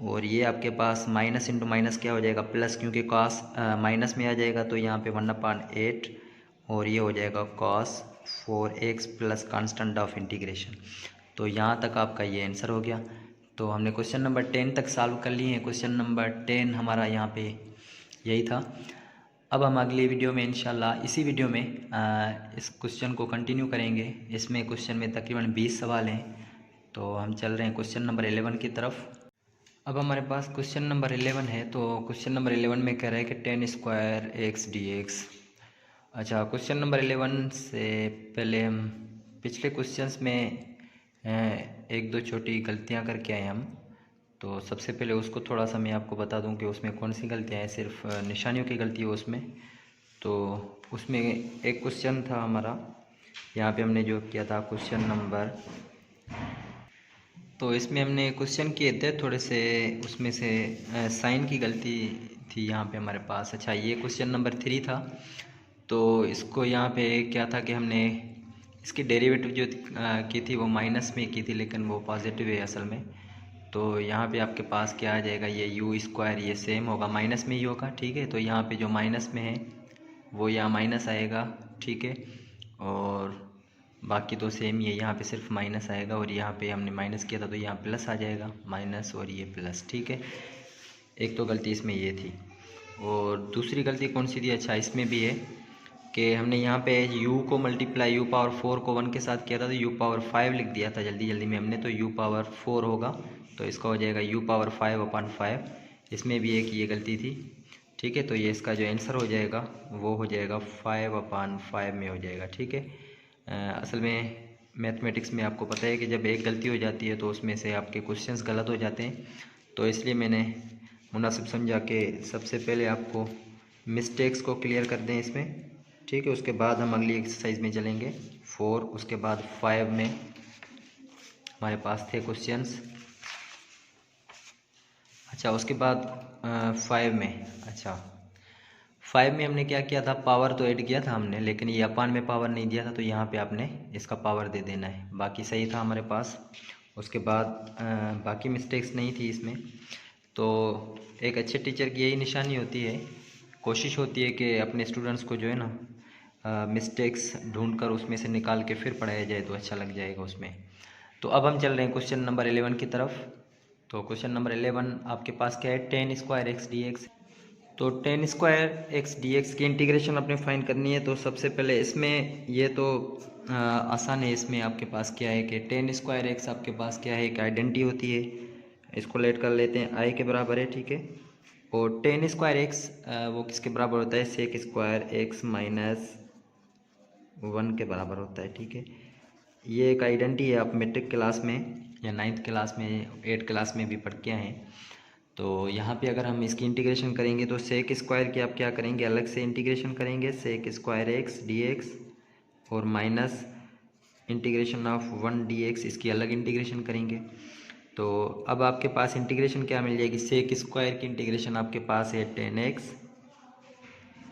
और ये आपके पास माइनस इंटू माइनस क्या हो जाएगा प्लस, क्योंकि कॉस माइनस में आ जाएगा तो यहाँ पे 1/8 और ये हो जाएगा cos 4x plus constant of integration. तो यहाँ तक आपका ये आंसर हो गया। तो हमने क्वेश्चन नंबर 10 तक सॉल्व कर लिए हैं। क्वेश्चन नंबर 10 हमारा यहाँ पे यही था। अब हम अगली वीडियो में इंशाल्लाह इसी वीडियो में इस क्वेश्चन को कंटिन्यू करेंगे। इसमें क्वेश्चन में तकरीबन 20 सवाल हैं, तो हम चल रहे हैं क्वेश्चन नंबर 11 की तरफ। अब हमारे पास क्वेश्चन नंबर 11 है, तो क्वेश्चन नंबर 11 में कह रहा है कि 10 स्क्वायर x dx। अच्छा, क्वेश्चन नंबर 11 से पहले हम पिछले क्वेश्चंस में एक दो छोटी गलतियां करके आए हम। तो सबसे पहले उसको थोड़ा सा मैं आपको बता दूं कि उसमें कौन सी गलतियां हैं। सिर्फ निशानियों की गलती है उसमें। तो उसमें एक क्वेश्चन था हमारा, यहाँ पे हमने जो किया था क्वेश्चन नंबर, तो इसमें हमने क्वेश्चन किए थे थोड़े से, उसमें से साइन की गलती थी यहाँ पे हमारे पास। अच्छा, ये क्वेश्चन नंबर 3 था। तो इसको यहाँ पे क्या था कि हमने इसकी डेरिवेटिव जो की थी वो माइनस में की थी, लेकिन वो पॉजिटिव है असल में। तो यहाँ पे आपके पास क्या आ जाएगा, ये यू स्क्वायर ये सेम होगा, माइनस में ही होगा, ठीक है। तो यहाँ पे जो माइनस में है वो यहाँ माइनस आएगा, ठीक है। और बाकी तो सेम ही है, यहाँ पे सिर्फ माइनस आएगा, और यहाँ पे हमने माइनस किया था तो यहाँ प्लस आ जाएगा, माइनस और ये प्लस, ठीक है। एक तो गलती इसमें ये थी। और दूसरी गलती कौन सी थी, अच्छा इसमें भी है कि हमने यहाँ पे u को मल्टीप्लाई u पावर 4 को 1 के साथ किया था तो u पावर 5 लिख दिया था जल्दी जल्दी में हमने, तो u पावर 4 होगा, तो इसका हो जाएगा u पावर 5/5। इसमें भी एक ये गलती थी, ठीक है। तो ये इसका जो आंसर हो जाएगा वो हो जाएगा 5/5 में हो जाएगा, ठीक है। असल में मैथमेटिक्स में आपको पता है कि जब एक गलती हो जाती है तो उसमें से आपके क्वेश्चंस गलत हो जाते हैं। तो इसलिए मैंने मुनासिब समझा कि सबसे पहले आपको मिस्टेक्स को क्लियर कर दें इसमें, ठीक है। उसके बाद हम अगली एक्सरसाइज में चलेंगे 4, उसके बाद 5 में हमारे पास थे क्वेश्चंस। अच्छा, उसके बाद 5 में, अच्छा 5 में हमने क्या किया था, पावर तो ऐड किया था हमने, लेकिन ये अपान में पावर नहीं दिया था, तो यहाँ पे आपने इसका पावर दे देना है, बाकी सही था हमारे पास। उसके बाद बाकी मिस्टेक्स नहीं थी इसमें। तो एक अच्छे टीचर की यही निशानी होती है, कोशिश होती है कि अपने स्टूडेंट्स को जो है ना मिस्टेक्स ढूंढ कर उसमें से निकाल के फिर पढ़ाया जाए तो अच्छा लग जाएगा उसमें। तो अब हम चल रहे हैं क्वेश्चन नंबर 11 की तरफ। तो क्वेश्चन नंबर 11 आपके पास क्या है, tan square x d x. तो tan square x d x की इंटीग्रेशन अपने फाइंड करनी है। तो सबसे पहले इसमें ये तो आसान है, इसमें आपके पास क्या है कि tan स्क्वायर एक्स आपके पास क्या है, एक आइडेंटिटी होती है, इसको लेट कर लेते हैं, आई के बराबर है, ठीक है। और tan स्क्वायर एक्स वो किसके बराबर होता है, सेक स्क्वायर एक्स माइनस 1 के बराबर होता है, ठीक है। ये एक आइडेंटिटी है, आप मैट्रिक क्लास में या 9th क्लास में 8th क्लास में भी पढ़ के आए हैं। तो यहाँ पे अगर हम इसकी इंटीग्रेशन करेंगे तो सेक स्क्वायर की आप क्या करेंगे, अलग से इंटीग्रेशन करेंगे, sec square x d x, और minus integration of 1 d x, इसकी अलग इंटीग्रेशन करेंगे। तो अब आपके पास इंटीग्रेशन क्या मिल जाएगी, सेक स्क्वायर की इंटीग्रेशन आपके पास है tan x,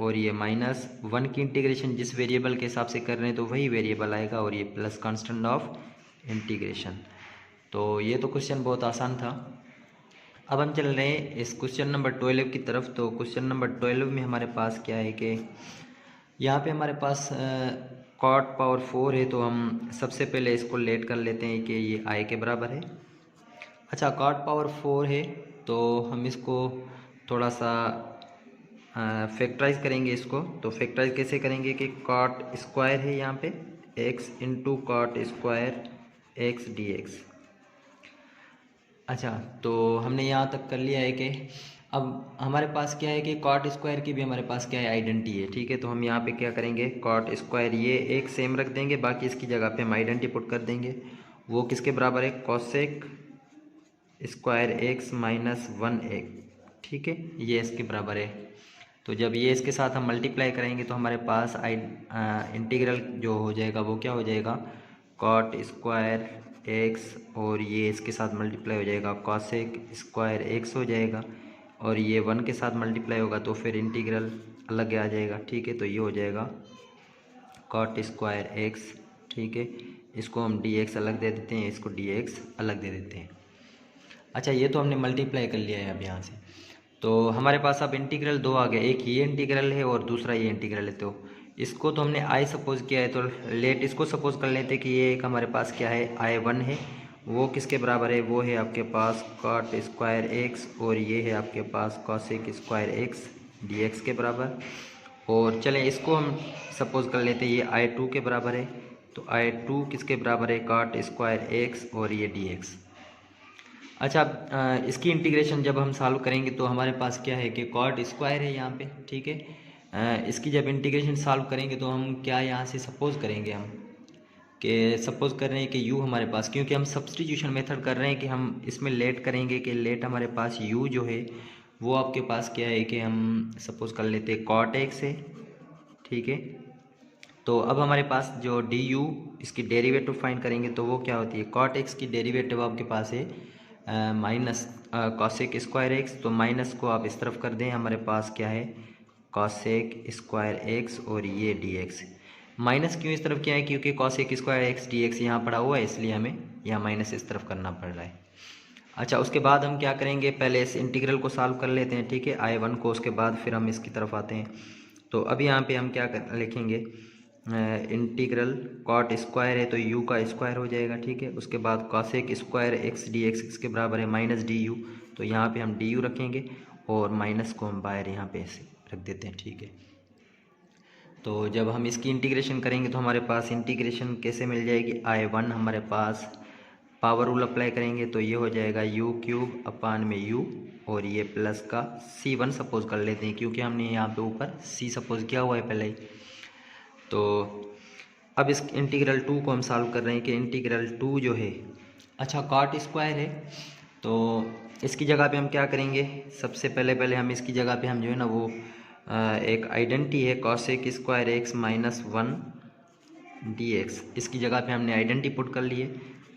और ये माइनस 1 की इंटीग्रेशन जिस वेरिएबल के हिसाब से कर रहे हैं तो वही वेरिएबल आएगा, और ये प्लस कांस्टेंट ऑफ इंटीग्रेशन। तो ये तो क्वेश्चन बहुत आसान था। अब हम चल रहे हैं इस क्वेश्चन नंबर 12 की तरफ। तो क्वेश्चन नंबर 12 में हमारे पास क्या है कि यहाँ पे हमारे पास कॉट पावर 4 है, तो हम सबसे पहले इसको लेट कर लेते हैं कि ये आई के बराबर है। अच्छा, कॉट पावर 4 है तो हम इसको थोड़ा सा फैक्टराइज करेंगे इसको। तो फैक्टराइज कैसे करेंगे कि कॉट स्क्वायर है यहाँ पे x into cot square x d x. अच्छा, तो हमने यहाँ तक कर लिया है कि अब हमारे पास क्या है कि कॉट स्क्वायर की भी हमारे पास क्या है, आइडेंटिटी है, ठीक है। तो हम यहाँ पे क्या करेंगे, कॉट स्क्वायर ये एक सेम रख देंगे, बाकी इसकी जगह पे हम आइडेंटिटी पुट कर देंगे। वो किसके बराबर है, कॉसेक स्क्वायर एक्स माइनस 1 एक, ठीक है, ये इसके बराबर है। तो जब ये इसके साथ हम मल्टीप्लाई करेंगे तो हमारे पास इंटीग्रल जो हो जाएगा वो क्या हो जाएगा, कॉट स्क्वायर एक्स, और ये इसके साथ मल्टीप्लाई हो जाएगा कॉसेक स्क्वायर एक्स हो जाएगा, और ये 1 के साथ मल्टीप्लाई होगा तो फिर इंटीग्रल अलग आ जाएगा, ठीक है। तो ये हो जाएगा कॉट स्क्वायर एक्स, ठीक है। इसको हम डी एक्स अलग दे देते हैं, इसको डी एक्स अलग दे देते हैं। अच्छा, ये तो हमने मल्टीप्लाई कर लिया है अब यहाँ से। तो हमारे पास अब इंटीग्रल दो आ गए, एक ये इंटीग्रल है और दूसरा ये इंटीग्रल है। तो इसको तो हमने आई सपोज किया है, तो लेट इसको सपोज कर लेते हैं कि ये एक हमारे पास क्या है, I1 है, वो किसके बराबर है, वो है आपके पास कॉट स्क्वायर एक्स, और ये है आपके पास cosec square x d x के बराबर। और चलें इसको हम सपोज कर लेते हैं ये I2 के बराबर है, तो I2 किसके बराबर है, कॉट स्क्वायर एक्स और ये डी एक्स। अच्छा, इसकी इंटीग्रेशन जब हम सॉल्व करेंगे तो हमारे पास क्या है कि कॉट स्क्वायर है यहाँ पे, ठीक है। इसकी जब इंटीग्रेशन सॉल्व करेंगे तो हम क्या यहाँ से सपोज करेंगे, हम कि सपोज़ कर रहे हैं कि u हमारे पास, क्योंकि हम सब्स्टिट्यूशन मेथड कर रहे हैं कि हम इसमें लेट करेंगे कि लेट हमारे पास u जो है वो आपके पास क्या है कि हम सपोज़ कर लेते हैं cot x है, ठीक है। तो अब हमारे पास जो du इसकी डेरिवेटिव फाइंड करेंगे तो वो क्या होती है, cot x की डेरिवेटिव आपके पास है माइनस कॉसेक स्क्वायर एक्स, तो माइनस को आप इस तरफ कर दें, हमारे पास क्या है कॉसेक स्क्वायर एक्स और ये डी एक्स। माइनस क्यों इस तरफ किया है, क्योंकि cosec square x d x यहाँ पड़ा हुआ है, इसलिए हमें यहाँ माइनस इस तरफ करना पड़ रहा है। अच्छा, उसके बाद हम क्या करेंगे, पहले इस इंटीग्रल को सॉल्व कर लेते हैं, ठीक है, I1 को, उसके बाद फिर हम इसकी तरफ आते हैं। तो अब यहाँ पे हम क्या लिखेंगे, इंटीग्रल कॉट स्क्वायर है तो u का स्क्वायर हो जाएगा, ठीक है। उसके बाद cosec square x d x इसके बराबर है माइनस डी यू, तो यहाँ पे हम डी यू रखेंगे और माइनस को हम बाहर यहाँ पे ऐसे रख देते हैं, ठीक है। तो जब हम इसकी इंटीग्रेशन करेंगे तो हमारे पास इंटीग्रेशन कैसे मिल जाएगी, I1 हमारे पास पावर रूल अप्लाई करेंगे तो ये हो जाएगा u क्यूब अपान में u और ये प्लस का c1 सपोज कर लेते हैं, क्योंकि हमने यहाँ पे ऊपर c सपोज किया हुआ है पहले ही। तो अब इस इंटीग्रल 2 को हम सॉल्व कर रहे हैं कि इंटीग्रल 2 जो है, अच्छा कॉट स्क्वायर है तो इसकी जगह पे हम क्या करेंगे, सबसे पहले हम इसकी जगह पे हम जो है ना वो एक आइडेंटिटी है cosec square x minus 1 d x, इसकी जगह पे हमने आइडेंटिटी पुट कर लिए।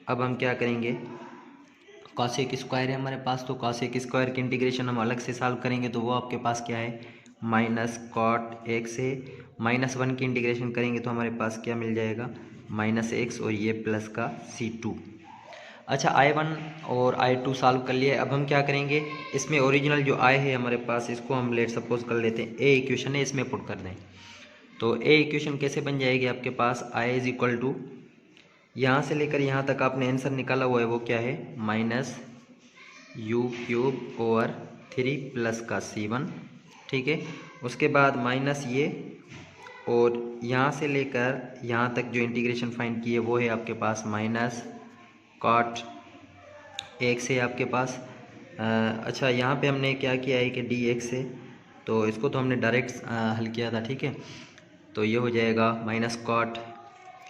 अब हम क्या करेंगे, कॉसेक स्क्वायर है हमारे पास, तो कॉसेक स्क्वायर की इंटीग्रेशन हम अलग से सॉल्व करेंगे तो वो आपके पास क्या है माइनस कॉट एक्स है, माइनस 1 की इंटीग्रेशन करेंगे तो हमारे पास क्या मिल जाएगा माइनस एक्स और ये प्लस का c2। अच्छा, I1 और I2 सॉल्व कर लिए। अब हम क्या करेंगे, इसमें ओरिजिनल जो I है हमारे पास, इसको हम लेट सपोज कर लेते हैं A इक्वेशन है, इसमें पुट कर दें। तो A इक्वेशन कैसे बन जाएगी, आपके पास I इज इक्वल टू, यहाँ से लेकर यहाँ तक आपने आंसर निकाला हुआ है वो क्या है minus u cube over 3 plus का c1, ठीक है। उसके बाद माइनस ये, और यहाँ से लेकर यहाँ तक जो इंटीग्रेशन फाइंड की है वो है आपके पास माइनस कॉट एक्स है आपके पास। अच्छा, यहाँ पे हमने क्या किया है कि डी एक्स है, तो इसको तो हमने डायरेक्ट हल किया था, ठीक है। तो ये हो जाएगा माइनस कॉट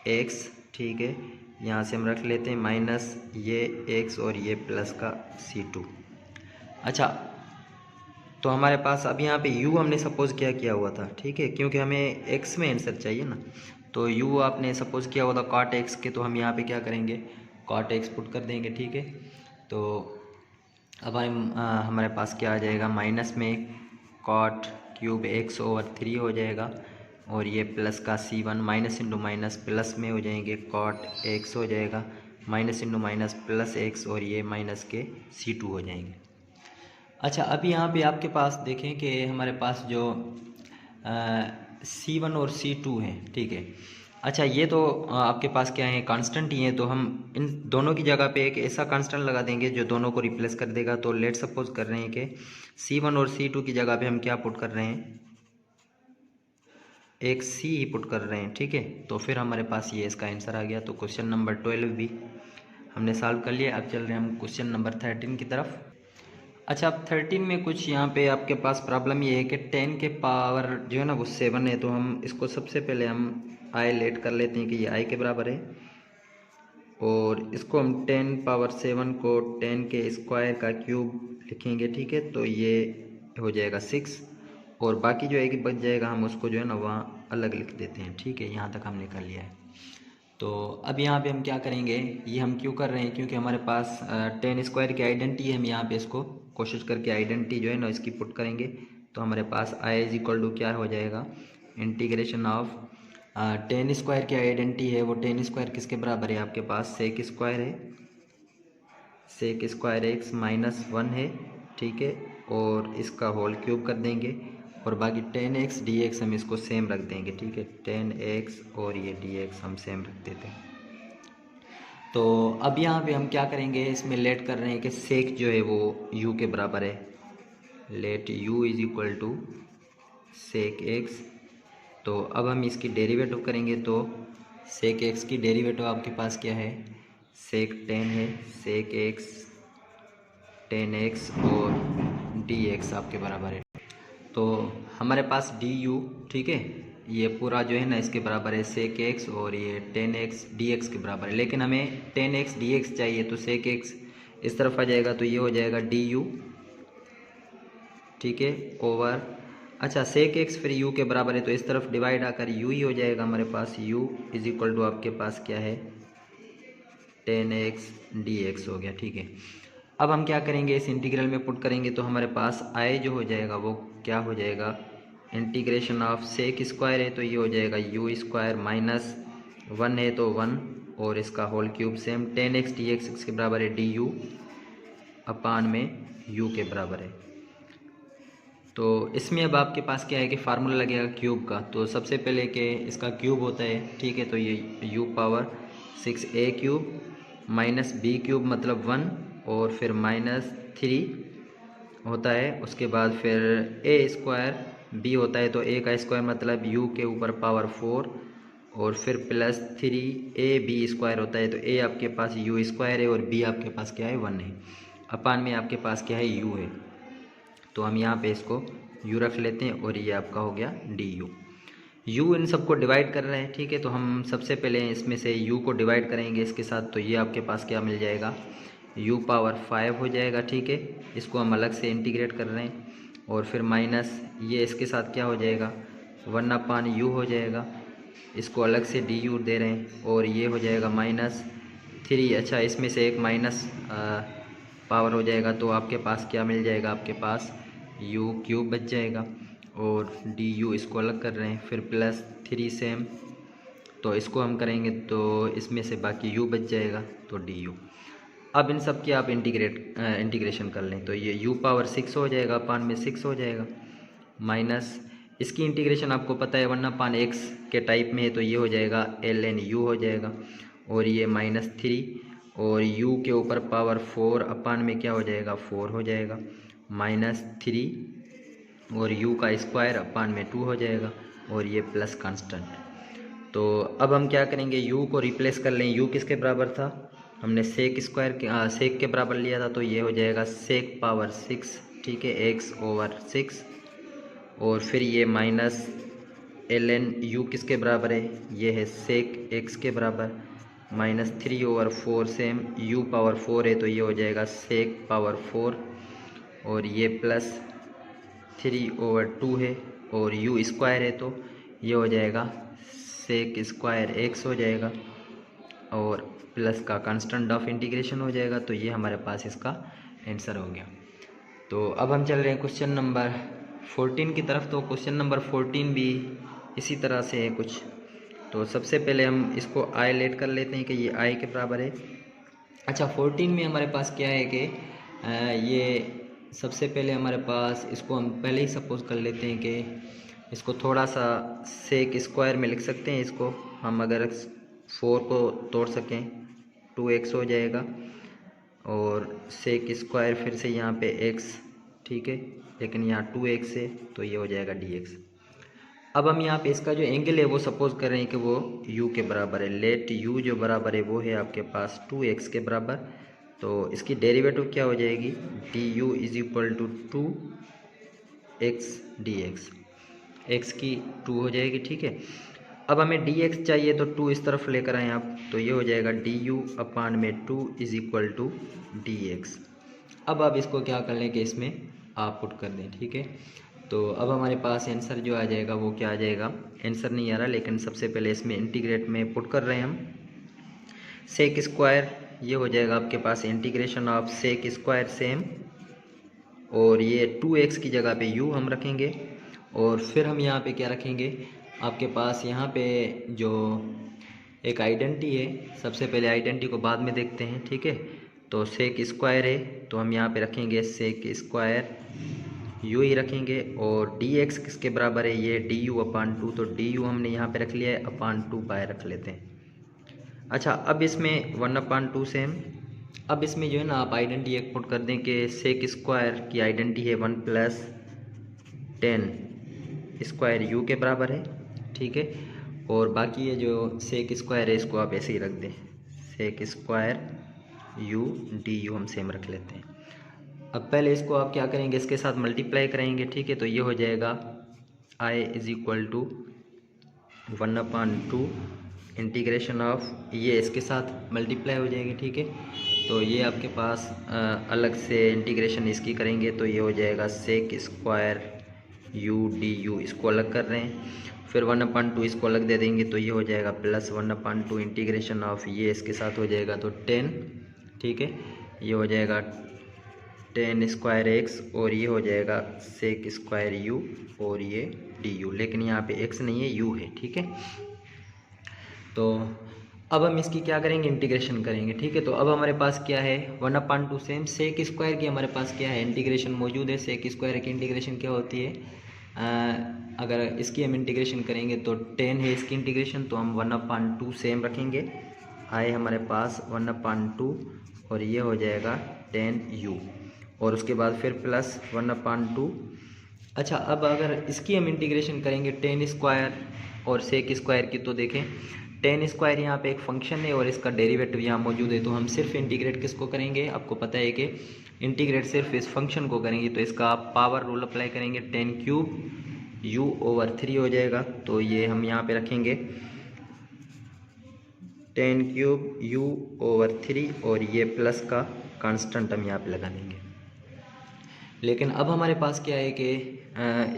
एक्स, ठीक है, यहाँ से हम रख लेते हैं माइनस ये एक्स और ये प्लस का c2। अच्छा, तो हमारे पास अब यहाँ पे u हमने सपोज़ क्या किया हुआ था, ठीक है, क्योंकि हमें x में आंसर चाहिए ना, तो u आपने सपोज़ किया हुआ था कॉट एक्स के, तो हम यहाँ पे क्या करेंगे कॉट एक्स पुट कर देंगे, ठीक है। तो अब हमारे पास क्या आ जाएगा, माइनस में कॉट क्यूब एक्स ओवर 3 हो जाएगा और ये प्लस का c1, minus into minus plus में हो जाएंगे कॉट एक्स हो जाएगा, minus into minus plus x और ये माइनस के c2 हो जाएंगे। अच्छा, अब यहाँ पे आपके पास देखें कि हमारे पास जो c1 और c2 हैं, ठीक है। अच्छा, ये तो आपके पास क्या है कांस्टेंट ही है, तो हम इन दोनों की जगह पे एक ऐसा कांस्टेंट लगा देंगे जो दोनों को रिप्लेस कर देगा। तो लेट सपोज कर रहे हैं कि c1 और c2 की जगह पे हम क्या पुट कर रहे हैं, एक c ही पुट कर रहे हैं, ठीक है। तो फिर हमारे पास ये इसका आंसर आ गया। तो क्वेश्चन नंबर 12 भी हमने सॉल्व कर लिया। अब चल रहे हैं हम क्वेश्चन नंबर 13 की तरफ। अच्छा, अब 13 में कुछ यहाँ पे आपके पास प्रॉब्लम ये है कि 10 के पावर जो है ना वो 7 है, तो हम इसको सबसे पहले हम i लेट कर लेते हैं कि ये i के बराबर है, और इसको हम 10 पावर 7 को 10 के स्क्वायर का क्यूब लिखेंगे, ठीक है। तो ये हो जाएगा 6, और बाकी जो एक बच जाएगा हम उसको जो है ना वहाँ अलग लिख देते हैं, ठीक है। यहाँ तक हमने कर लिया है। तो अब यहाँ पे हम क्या करेंगे, ये हम क्यों कर रहे हैं, क्योंकि हमारे पास 10 स्क्वायर की आइडेंटिटी है। हम यहाँ पे इसको कोशिश करके आइडेंटिटी जो है ना इसकी पुट करेंगे, तो हमारे पास i इज इक्वल टू क्या हो जाएगा, इंटीग्रेशन ऑफ 10 स्क्वायर की आइडेंटिटी है, वो 10 स्क्वायर किसके बराबर है, आपके पास सेक स्क्वायर है, सेक स्क्वायर एक्स माइनस 1 है, ठीक है, और इसका होल क्यूब कर देंगे, और बाकी 10x dx हम इसको सेम रख देंगे, ठीक है। 10x और ये dx हम सेम रख देते हैं। तो अब यहाँ पे हम क्या करेंगे, इसमें लेट कर रहे हैं कि सेक जो है वो u के बराबर है, let u is equal to sec x। तो अब हम इसकी डेरिवेटिव करेंगे, तो सेक x की डेरिवेटिव आपके पास क्या है, सेक 10 है, सेक x 10x और dx आपके बराबर है। तो हमारे पास du, ठीक है, ये पूरा जो है ना इसके बराबर है sec x और ये tan x dx के बराबर है, लेकिन हमें tan x dx चाहिए तो sec x इस तरफ आ जाएगा तो ये हो जाएगा du, ठीक है, ओवर, अच्छा sec x फिर u के बराबर है तो इस तरफ डिवाइड आकर u ही हो जाएगा हमारे पास, u इज इक्वल टू आपके पास क्या है tan x dx हो गया, ठीक है। अब हम क्या करेंगे, इस इंटीग्रल में पुट करेंगे तो हमारे पास i जो हो जाएगा वो क्या हो जाएगा, इंटीग्रेशन ऑफ सेक स्क्वायर है तो ये हो जाएगा यू स्क्वायर माइनस 1 है तो 1 और इसका whole cube same, ten x d x के बराबर है डी यू अपान में यू के बराबर है। तो इसमें अब आपके पास क्या है कि फार्मूला लगेगा क्यूब का, तो सबसे पहले कि इसका क्यूब होता है, ठीक है, तो ये u power 6a cube minus b cube मतलब 1 और फिर माइनस 3 होता है, उसके बाद फिर ए स्क्वायर बी होता है तो ए का स्क्वायर मतलब यू के ऊपर पावर 4 और फिर प्लस 3ab स्क्वायर होता है तो ए आपके पास यू स्क्वायर है और बी आपके पास क्या है 1 है, अपान में आपके पास क्या है यू है, तो हम यहाँ पे इसको u रख लेते हैं और ये आपका हो गया डी यू इन सबको डिवाइड कर रहे हैं, ठीक है, तो हम सबसे पहले इसमें से u को डिवाइड करेंगे इसके साथ तो ये आपके पास क्या मिल जाएगा u पावर 5 हो जाएगा, ठीक है, इसको हम अलग से इंटीग्रेट कर रहे हैं और फिर माइनस ये इसके साथ क्या हो जाएगा 1 अपान यू हो जाएगा, इसको अलग से डी यू दे रहे हैं और ये हो जाएगा माइनस 3, अच्छा इसमें से एक माइनस पावर हो जाएगा तो आपके पास क्या मिल जाएगा, आपके पास यू क्यूब बच जाएगा और डी यू इसको अलग कर रहे हैं, फिर प्लस 3 सेम तो इसको हम करेंगे तो इसमें से बाकी यू बच जाएगा तो डी यू। अब इन सब की आप इंटीग्रेशन कर लें तो ये u पावर 6 हो जाएगा अपान में 6 हो जाएगा माइनस इसकी इंटीग्रेशन आपको पता है 1 अपान x के टाइप में है तो ये हो जाएगा ln u हो जाएगा और ये माइनस 3 और u के ऊपर पावर 4 अपान में क्या हो जाएगा 4 हो जाएगा माइनस 3 और u का स्क्वायर अपान में 2 हो जाएगा और ये प्लस कांस्टेंट। तो अब हम क्या करेंगे u को रिप्लेस कर लें, u किसके बराबर था, हमने सेक स्क्वायर के सेक के बराबर लिया था तो ये हो जाएगा सेक पावर 6, ठीक है, x ओवर 6 और फिर ये माइनस ln u किसके बराबर है, ये है सेक x के बराबर minus 3 over 4 same u power 4 है तो ये हो जाएगा सेक पावर 4 और ये प्लस 3 ओवर 2 है और u स्क्वायर है तो ये हो जाएगा सेक स्क्वायर x हो जाएगा और प्लस का कांस्टेंट ऑफ इंटीग्रेशन हो जाएगा तो ये हमारे पास इसका आंसर हो गया। तो अब हम चल रहे हैं क्वेश्चन नंबर 14 की तरफ। तो क्वेश्चन नंबर 14 भी इसी तरह से है कुछ। तो सबसे पहले हम इसको i लेट कर लेते हैं कि ये i के बराबर है। अच्छा 14 में हमारे पास क्या है कि ये सबसे पहले हमारे पास इसको हम पहले ही सपोज कर लेते हैं कि इसको थोड़ा सा सेक स्क्वायर में लिख सकते हैं, इसको हम अगर 4 को तोड़ सकें 2x हो जाएगा और सेक स्क्वायर फिर से यहाँ पे x, ठीक है, लेकिन यहाँ 2x है तो ये हो जाएगा dx। अब हम यहाँ पे इसका जो एंगल है वो सपोज कर रहे हैं कि वो u के बराबर है, लेट u जो बराबर है वो है आपके पास 2x के बराबर, तो इसकी डेरिवेटिव क्या हो जाएगी du is equal to 2x dx, x की 2 हो जाएगी, ठीक है। अब हमें dx चाहिए तो 2 इस तरफ लेकर आए आप तो ये हो जाएगा du अपान में 2 इज इक्वल टू dx। अब आप इसको क्या कर लें कि इसमें आप पुट कर दें, ठीक है। तो अब हमारे पास आंसर जो आ जाएगा वो क्या आ जाएगा, आंसर नहीं आ रहा लेकिन सबसे पहले इसमें इंटीग्रेट में पुट कर रहे हैं हम सेक स्क्वायर, ये हो जाएगा आपके पास integration of sec square same और ये 2x की जगह पे u हम रखेंगे और फिर हम यहाँ पे क्या रखेंगे, आपके पास यहाँ पे जो एक आइडेंटिटी है, सबसे पहले आइडेंटिटी को बाद में देखते हैं, ठीक है। तो सेक स्क्वायर है तो हम यहाँ पे रखेंगे सेक स्क्वायर u ही रखेंगे और dx किसके बराबर है, ये du अपान 2, तो du हमने यहाँ पे रख लिया है अपान 2 बाय रख लेते हैं। अच्छा अब इसमें 1 अपान 2 सेम, अब इसमें जो है ना आप आइडेंटिटी एक पुट कर दें कि सेक स्क्वायर की आइडेंटिटी है 1 प्लस 10 स्क्वायर u के बराबर है, ठीक है, और बाकी ये जो सेक स्क्वायर है इसको आप ऐसे ही रख दें, सेक स्क्वायर u du हम सेम रख लेते हैं। अब पहले इसको आप क्या करेंगे, इसके साथ मल्टीप्लाई करेंगे, ठीक है, तो ये हो जाएगा i is equal to 1/2 integration of, ये इसके साथ मल्टीप्लाई हो जाएगी, ठीक है। तो ये आपके पास अलग से इंटीग्रेशन इसकी करेंगे तो ये हो जाएगा sec square u d u, इसको अलग कर रहे हैं। फिर 1/2 इसको अलग दे देंगे तो ये हो जाएगा प्लस 1/2 इंटीग्रेशन ऑफ, ये इसके साथ हो जाएगा तो 10, ठीक है। ये हो जाएगा 10 स्क्वायर एक्स और ये हो जाएगा सेक स्क्वायर यू और ये डी यू, लेकिन यहाँ पे एक्स नहीं है, यू है, ठीक है। तो अब हम इसकी क्या करेंगे, इंटीग्रेशन करेंगे, ठीक है। तो अब हमारे पास क्या है 1/2 सेम सेक स्क्वायर की हमारे पास क्या है इंटीग्रेशन मौजूद है। सेक स्क्वायर की इंटीग्रेशन क्या होती है, अगर इसकी हम इंटीग्रेशन करेंगे तो 10 है इसकी इंटीग्रेशन, तो हम 1/2 सेम रखेंगे। आए हमारे पास 1/2 और ये हो जाएगा 10u और उसके बाद फिर प्लस 1/2। अच्छा, अब अगर इसकी हम इंटीग्रेशन करेंगे 10 स्क्वायर और सेक स्क्वायर की, तो देखें 10 स्क्वायर यहाँ पे एक फंक्शन है और इसका डेरिवेटिव यहाँ मौजूद है, तो हम सिर्फ इंटीग्रेट किसको करेंगे, आपको पता है कि इंटीग्रेट सिर्फ इस फंक्शन को करेंगे। तो इसका आप पावर रूल अप्लाई करेंगे, 10³ u/3 हो जाएगा। तो ये हम यहाँ पे रखेंगे 10³ u/3 और ये प्लस का कांस्टेंट हम यहाँ पे लगा देंगे। लेकिन अब हमारे पास क्या है कि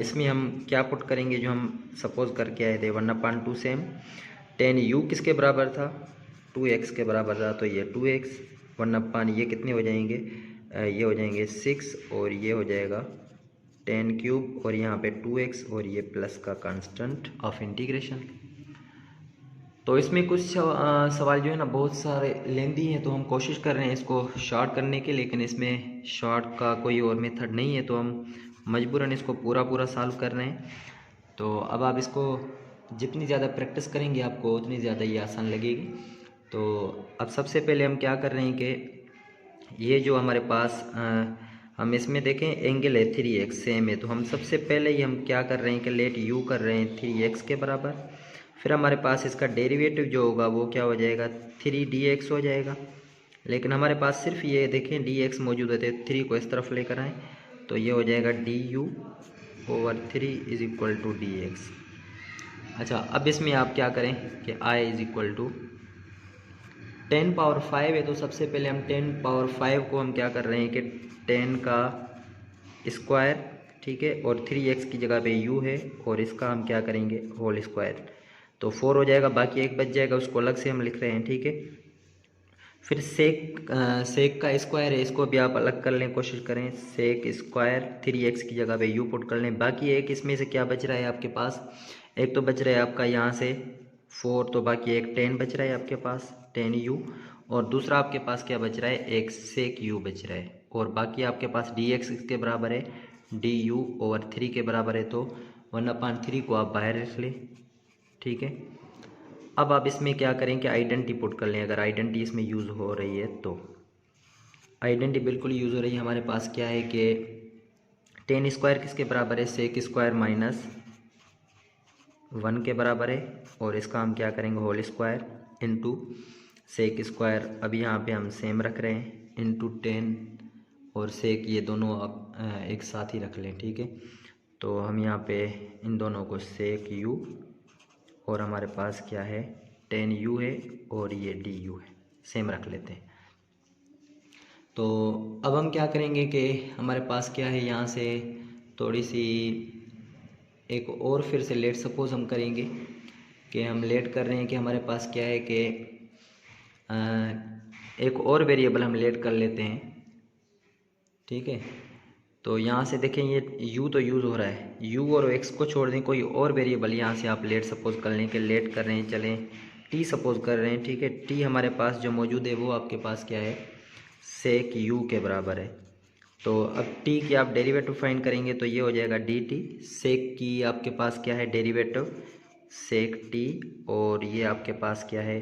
इसमें हम क्या पुट करेंगे, जो हम सपोज करके आए थे 1/2 सेम 10u किसके बराबर था, 2x के बराबर था, तो ये 2x 1/, ये कितने हो जाएंगे, ये हो जाएंगे 6 और ये हो जाएगा 10³ और यहाँ पे 2x और ये प्लस का कांस्टेंट ऑफ इंटीग्रेशन। तो इसमें कुछ सवाल जो है ना बहुत सारे लेंदी हैं, तो हम कोशिश कर रहे हैं इसको शॉर्ट करने की, लेकिन इसमें शॉर्ट का कोई और मेथड नहीं है, तो हम मजबूरन इसको पूरा सॉल्व कर रहे हैं। तो अब आप इसको जितनी ज़्यादा प्रैक्टिस करेंगे आपको उतनी ज़्यादा ये आसान लगेगी। तो अब सबसे पहले हम क्या कर रहे हैं कि ये जो हमारे पास हम इसमें देखें एंगल है 3x सेम है, तो हम सबसे पहले ही हम क्या कर रहे हैं कि लेट u कर रहे हैं 3x के बराबर। फिर हमारे पास इसका डेरिवेटिव जो होगा वो क्या हो जाएगा 3dx हो जाएगा, लेकिन हमारे पास सिर्फ ये देखें dx मौजूद है, 3 को इस तरफ लेकर आएँ तो ये हो जाएगा du/3 = dx। अच्छा, अब इसमें आप क्या करें कि i = 10⁵ है, तो सबसे पहले हम 10⁵ को हम क्या कर रहे हैं कि 10 का स्क्वायर, ठीक है, और 3x की जगह पे u है और इसका हम क्या करेंगे होल स्क्वायर, तो 4 हो जाएगा, बाकी एक बच जाएगा, उसको अलग से हम लिख रहे हैं, ठीक है। फिर सेक का स्क्वायर है, इसको भी आप अलग कर लें, कोशिश करें सेक स्क्वायर 3x की जगह पे u पुट कर लें। बाकी एक इसमें से क्या बच रहा है आपके पास, एक तो बच रहा है आपका यहाँ से 4, तो बाकी एक 10 बच रहा है आपके पास 10u, और दूसरा आपके पास क्या बच रहा है एक सेक u बच रहा है, और बाकी आपके पास dx के बराबर है du/3 के बराबर है, तो 1/3 को आप बाहर रख लें, ठीक है। अब आप इसमें क्या करें कि आइडेंटिटी पुट कर लें, अगर आइडेंटिटी इसमें यूज़ हो रही है तो आइडेंटिटी बिल्कुल यूज़ हो रही है। हमारे पास क्या है कि 10 स्क्वायर किसके बराबर है, सेक स्क्वायर -1 के बराबर है, और इसका हम क्या करेंगे whole square into sec square, अभी यहाँ पे हम सेम रख रहे हैं, इंटू 10 और सेक, ये दोनों आप एक साथ ही रख लें, ठीक है। तो हम यहाँ पे इन दोनों को सेक u और हमारे पास क्या है 10u है और ये du है, सेम रख लेते हैं। तो अब हम क्या करेंगे कि हमारे पास क्या है यहाँ से थोड़ी सी एक और फिर से लेट सपोज हम करेंगे कि हम लेट कर रहे हैं कि हमारे पास क्या है कि एक और वेरिएबल हम लेट कर लेते हैं, ठीक है। तो यहाँ से देखें ये u तो यूज़ हो रहा है, u और x को छोड़ दें, कोई और वेरिएबल यहाँ से आप लेट सपोज कर लें कि लेट कर रहे हैं, चलें t सपोज कर रहे हैं, ठीक है। t हमारे पास जो मौजूद है वो आपके पास क्या है सेक u के बराबर है। तो अब t की आप डेरिवेटिव फाइंड करेंगे तो ये हो जाएगा dt, सेक की आपके पास क्या है डेरिवेटिव सेक t, और ये आपके पास क्या है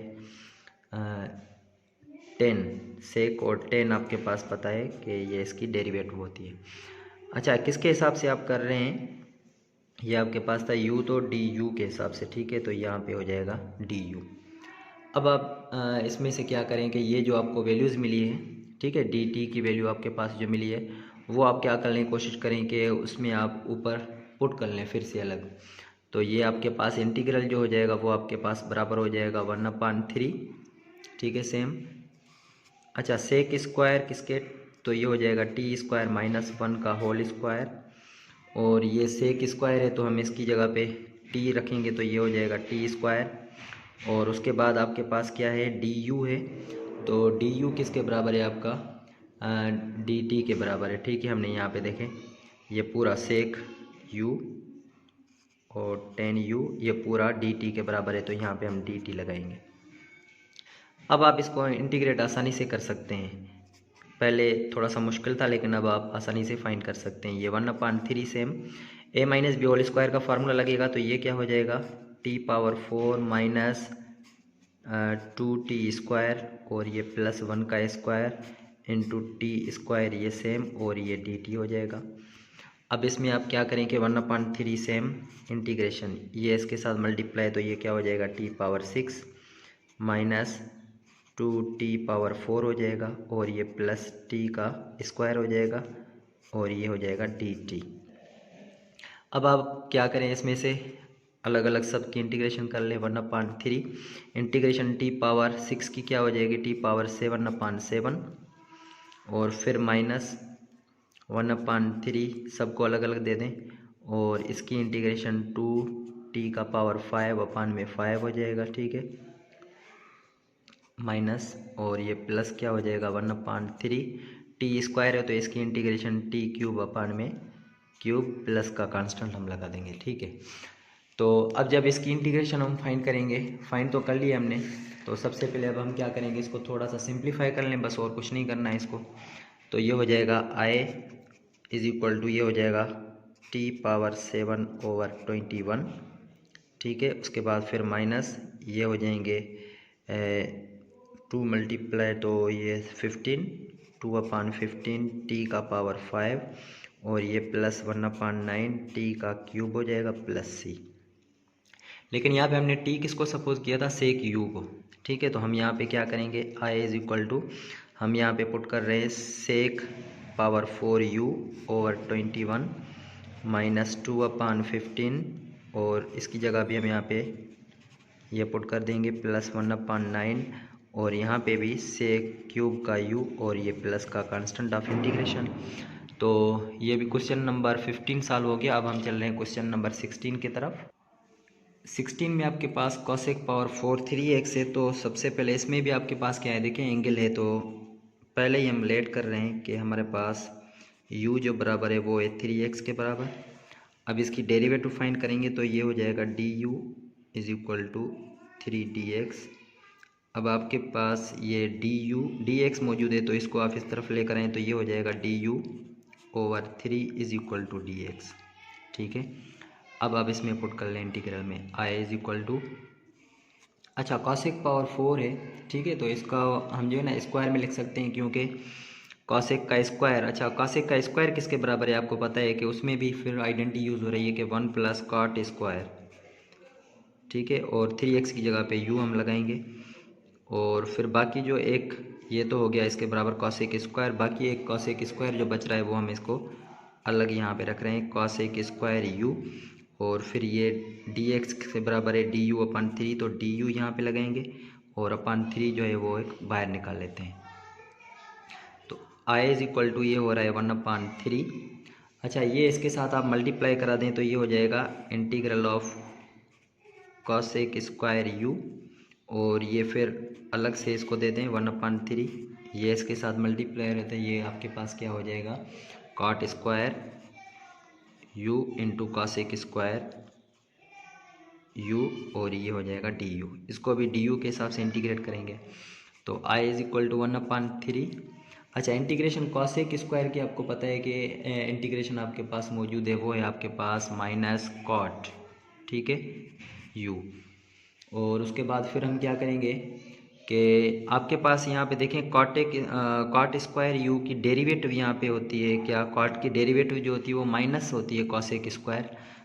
10 सेक, और 10 आपके पास पता है कि ये इसकी डेरिवेटिव होती है। अच्छा, किसके हिसाब से आप कर रहे हैं, ये आपके पास था u, तो du के हिसाब से, ठीक है। तो यहाँ पे हो जाएगा du। अब आप इसमें से क्या करें कि ये जो आपको वैल्यूज़ मिली है, ठीक है, dt की वैल्यू आपके पास जो मिली है वो आप क्या कर लें, कोशिश करें कि उसमें आप ऊपर पुट कर लें फिर से अलग। तो ये आपके पास इंटीग्रल जो हो जाएगा वो आपके पास बराबर हो जाएगा 1/3, ठीक है सेम। अच्छा सेक स्क्वायर किसके, तो ये हो जाएगा t² - 1 का होल स्क्वायर, और ये सेक स्क्वायर है तो हम इसकी जगह पे t रखेंगे तो ये हो जाएगा t²। और उसके बाद आपके पास क्या है, du है, तो du किसके बराबर है आपका, dt के बराबर है, ठीक है। हमने यहाँ पे देखें ये पूरा सेक u और tan u ये पूरा dt के बराबर है, तो यहाँ पे हम dt लगाएंगे। अब आप इसको इंटीग्रेट आसानी से कर सकते हैं, पहले थोड़ा सा मुश्किल था लेकिन अब आप आसानी से फाइंड कर सकते हैं। ये 1/3 same a - b whole square का फार्मूला लगेगा, तो ये क्या हो जाएगा t⁴ - 2t², और ये +1 का स्क्वायर इंटू t², ये सेम, और ये dt हो जाएगा। अब इसमें आप क्या करें कि 1/3 सेम इंटीग्रेशन, ये इसके साथ मल्टीप्लाई, तो ये क्या हो जाएगा t⁴ माइनस 2t⁴ हो जाएगा, और ये प्लस t का स्क्वायर हो जाएगा, और ये हो जाएगा dt। अब आप क्या करें, इसमें से अलग अलग सब की इंटीग्रेशन कर ले। 1/3 इंटीग्रेशन t⁴ की क्या हो जाएगी t⁴ और फिर माइनस 1/3 सबको अलग अलग दे दें, और इसकी इंटीग्रेशन 2t⁵/5 हो जाएगा, ठीक है, माइनस, और ये प्लस क्या हो जाएगा 1/3 t² है तो इसकी इंटीग्रेशन t³ प्लस का कांस्टेंट हम लगा देंगे, ठीक है। तो अब जब इसकी इंटीग्रेशन हम फाइंड करेंगे, फाइंड तो कर लिया हमने, तो सबसे पहले अब हम क्या करेंगे, इसको थोड़ा सा सिंप्लीफाई कर लें, बस और कुछ नहीं करना है इसको। तो ये हो जाएगा i = ये हो जाएगा t⁴/7/21, ठीक है। उसके बाद फिर माइनस ये हो जाएंगे 2 मल्टीप्लाई, तो ये 15 2/15 t⁵, और ये प्लस 1/9 t³ हो जाएगा प्लस c। लेकिन यहाँ पे हमने t किसको सपोज किया था, सेक u को, ठीक है। तो हम यहाँ पे क्या करेंगे, i हम यहाँ पे पुट कर रहे हैं sec⁴u/21 माइनस 2/15, और इसकी जगह भी हम यहाँ पे ये पुट कर देंगे प्लस 1/9, और यहाँ पे भी sec³ का u, और ये प्लस का कांस्टेंट ऑफ इंटीग्रेशन। तो ये भी क्वेश्चन नंबर 15 सॉल्व हो गया। अब हम चल रहे हैं क्वेश्चन नंबर 16 की तरफ। 16 में आपके पास cosec⁴ 3x है, तो सबसे पहले इसमें भी आपके पास क्या है, देखें एंगल है, तो पहले ही हम लेट कर रहे हैं कि हमारे पास u जो बराबर है वो है 3x के बराबर। अब इसकी डेरिवेटिव फाइंड करेंगे तो ये हो जाएगा du = 3dx। अब आपके पास ये dx मौजूद है, तो इसको आप इस तरफ लेकर आएँ, तो ये हो जाएगा du/3 = dx, ठीक है। अब आप इसमें पुट कर लें इंटीग्रल में i अच्छा cosec⁴ है, ठीक है, तो इसका हम जो है ना स्क्वायर में लिख सकते हैं, क्योंकि cosec का स्क्वायर, अच्छा cosec का स्क्वायर किसके बराबर है, आपको पता है कि उसमें भी फिर आइडेंटिटी यूज़ हो रही है कि 1 + cot², ठीक है, और 3x की जगह पे u हम लगाएंगे, और फिर बाकी जो एक ये तो हो गया इसके बराबर cosec², बाकी एक cosec² जो बच रहा है वो हम इसको अलग यहाँ पे रख रहे हैं cosec²u, और फिर ये dx से बराबर है du/3, तो du यहाँ पे लगाएंगे, और /3 जो है वो एक बाहर निकाल लेते हैं। तो i = ये हो रहा है 1/3। अच्छा ये इसके साथ आप मल्टीप्लाई करा दें तो ये हो जाएगा इंटीग्रल ऑफ cosec²u, और ये फिर अलग से इसको दे दें 1/3, ये इसके साथ मल्टीप्लाई रहता है, ये आपके पास क्या हो जाएगा cot² u इंटू cosec²u, और ये हो जाएगा du। इसको भी du के हिसाब से इंटीग्रेट करेंगे, तो i = 1/3। अच्छा इंटीग्रेशन cosec² की आपको पता है कि इंटीग्रेशन आपके पास मौजूद है, वो है आपके पास माइनस cot, ठीक है, u। और उसके बाद फिर हम क्या करेंगे कि आपके पास यहाँ पे देखें cot² की डेरिवेटिव यहाँ पे होती है, क्या cot की डेरिवेटिव जो होती है वो माइनस होती है cosec²,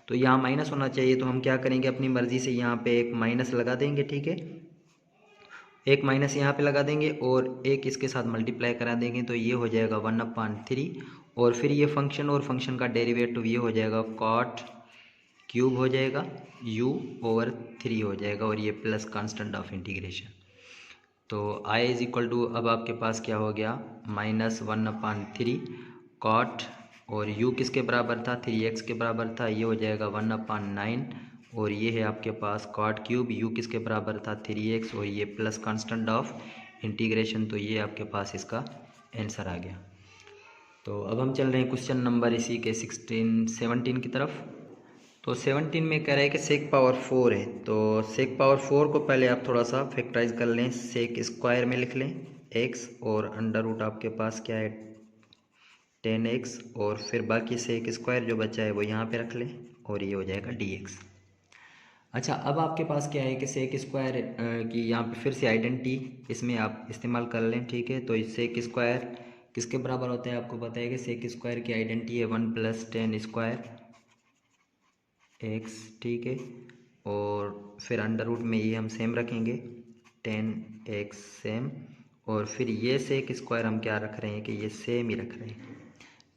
तो यहाँ माइनस होना चाहिए, तो हम क्या करेंगे अपनी मर्ज़ी से यहाँ पे एक माइनस लगा देंगे, ठीक है, एक माइनस यहाँ पे लगा देंगे और एक इसके साथ मल्टीप्लाई करा देंगे, तो ये हो जाएगा 1/3, और फिर ये फंक्शन और फंक्शन का डेरिवेटिव ये हो जाएगा cot क्यूब हो जाएगा, u/3 हो जाएगा, और ये प्लस कांस्टेंट ऑफ इंटीग्रेशन। तो i इज इक्वल टू, अब आपके पास क्या हो गया, -1/3 कॉट, और u किसके बराबर था, 3x के बराबर था, ये हो जाएगा 1/9, और ये है आपके पास कॉट क्यूब, u किसके बराबर था, 3x, और ये प्लस कांस्टेंट ऑफ इंटीग्रेशन। तो ये आपके पास इसका आंसर आ गया। तो अब हम चल रहे हैं क्वेश्चन नंबर इसी के 17 की तरफ। तो 17 में कह रहा है कि सेक पावर 4 है। तो सेक पावर 4 को पहले आप थोड़ा सा फैक्टराइज कर लें, सेक स्क्वायर में लिख लें x, और अंडर रूट आपके पास क्या है 10x, और फिर बाकी सेक स्क्वायर जो बचा है वो यहाँ पे रख लें, और ये हो जाएगा dx। अच्छा, अब आपके पास क्या है कि सेक स्क्वायर की यहाँ पे फिर से आइडेंटिटी इसमें आप इस्तेमाल कर लें, ठीक है। तो इस सेक स्क्वायर किसके बराबर होता है, आपको पता है कि सेक स्क्वायर की आइडेंटिटी है 1 + 10 स्क्वायर x, ठीक है। और फिर अंडर रूट में ये हम सेम रखेंगे 10x सेम, और फिर ये सेक स्क्वायर हम क्या रख रहे हैं कि ये सेम ही रख रहे हैं,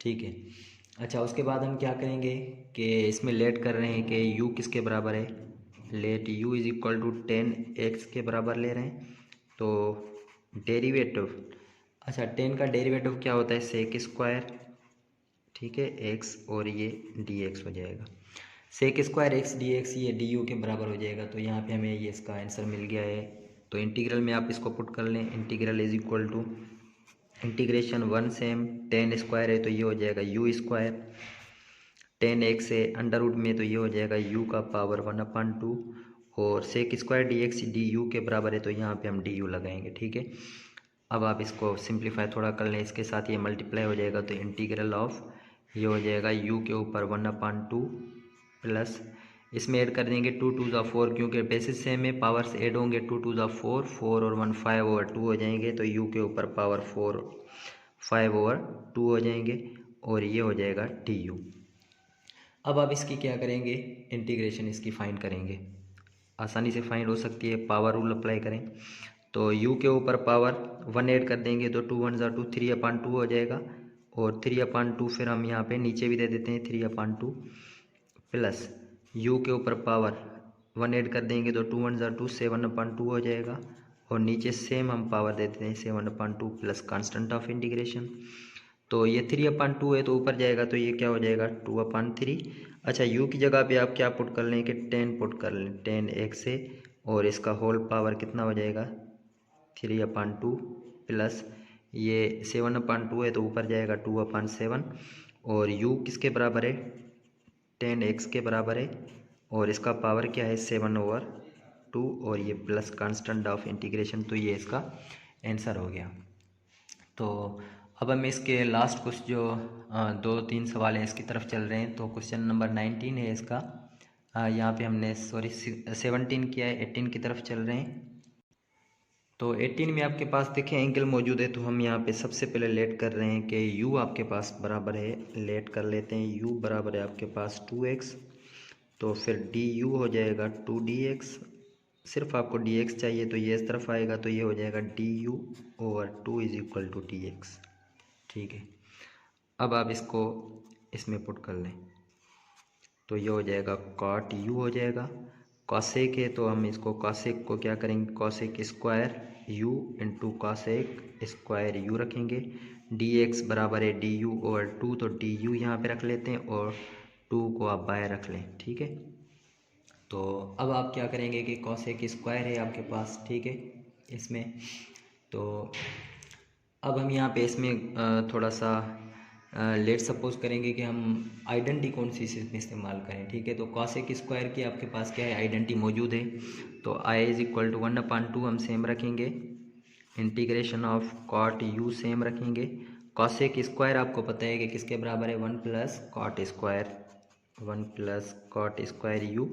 ठीक है। अच्छा, उसके बाद हम क्या करेंगे कि इसमें लेट कर रहे हैं कि u किसके बराबर है, let u is equal to 10x के बराबर ले रहे हैं। तो डेरिवेटिव, अच्छा 10 का डेरिवेटिव क्या होता है, सेक स्क्वायर, ठीक है, x, और ये dx हो जाएगा। सेक स्क्वायर x dx ये du के बराबर हो जाएगा। तो यहाँ पे हमें ये इसका आंसर मिल गया है। तो इंटीग्रल में आप इसको पुट कर लें, integral is equal to integration 1 same 10 square है तो ये हो जाएगा u स्क्वायर, 10x है अंडर रूट में तो ये हो जाएगा u का पावर 1/2, और सेक स्क्वायर dx du के बराबर है तो यहाँ पे हम du लगाएंगे, ठीक है। अब आप इसको सिंप्लीफाई थोड़ा कर लें, इसके साथ ये मल्टीप्लाई हो जाएगा, तो इंटीग्रल ऑफ ये हो जाएगा u के ऊपर 1/2 प्लस इसमें ऐड कर देंगे 2 2 ज़ा 4, क्योंकि बेसिस सेम में पावर्स ऐड होंगे, 2 2 ज़ा 4, 4 और 1 5/2 हो जाएंगे, तो u के ऊपर पावर 4 5/2 हो जाएंगे, और ये हो जाएगा du। अब आप इसकी क्या करेंगे, इंटीग्रेशन इसकी फाइंड करेंगे, आसानी से फाइंड हो सकती है, पावर रूल अप्लाई करें। तो u के ऊपर पावर 1 ऐड कर देंगे तो 2 1 ज़ा 2, 3/2 हो जाएगा, और 3/2 फिर हम यहाँ पे नीचे भी दे देते हैं 3/2 प्लस u के ऊपर पावर 1 ऐड कर देंगे तो 2 1 ज़ा 2, 7/2 हो जाएगा, और नीचे सेम हम पावर दे देते हैं 7/2 प्लस कांस्टेंट ऑफ इंटीग्रेशन। तो ये 3/2 है तो ऊपर जाएगा तो ये क्या हो जाएगा 2/3। अच्छा, u की जगह पे आप क्या पुट कर लें कि 10 पुट कर लें, 10x से, और इसका होल पावर कितना हो जाएगा 3/2 प्लस ये 7/2 है तो ऊपर जाएगा 2/7, और u किसके बराबर है 10x के बराबर है, और इसका पावर क्या है 7/2, और ये प्लस कांस्टेंट ऑफ इंटीग्रेशन, तो ये इसका आंसर हो गया। तो अब हम इसके लास्ट कुछ जो 2-3 सवाल हैं इसकी तरफ चल रहे हैं। तो क्वेश्चन नंबर 19 है इसका, यहाँ पे हमने 17 किया है, 18 की तरफ चल रहे हैं। तो 18 में आपके पास देखें एंगल मौजूद है, तो हम यहाँ पे सबसे पहले लेट कर रहे हैं कि u आपके पास बराबर है, लेट कर लेते हैं u बराबर है आपके पास 2x, तो फिर du हो जाएगा 2dx, सिर्फ आपको dx चाहिए तो ये इस तरफ आएगा, तो ये हो जाएगा du/2 is equal to dx, ठीक है। अब आप इसको इसमें पुट कर लें तो ये हो जाएगा cot u हो जाएगा, कॉसेक है तो हम इसको कॉसेक को क्या करेंगे, cosec square u into cosec square u रखेंगे, dx बराबर है du/2, तो du यहाँ पे रख लेते हैं, और 2 को आप बाय रख लें, ठीक है। तो अब आप क्या करेंगे कि कॉसेक स्क्वायर है आपके पास, ठीक है, इसमें। तो अब हम यहाँ पे इसमें थोड़ा सा लेट सपोज करेंगे कि हम आइडेंटिटी कौन सी इसमें इस्तेमाल करें, ठीक है। तो कॉसेक स्क्वायर की आपके पास क्या है, आइडेंटिटी मौजूद है, तो i इज इक्वल टू 1/2 हम सेम रखेंगे, integration of cot u same रखेंगे, कॉसेक स्क्वायर आपको पता है कि किसके बराबर है 1 + cot square, 1 + cot square u,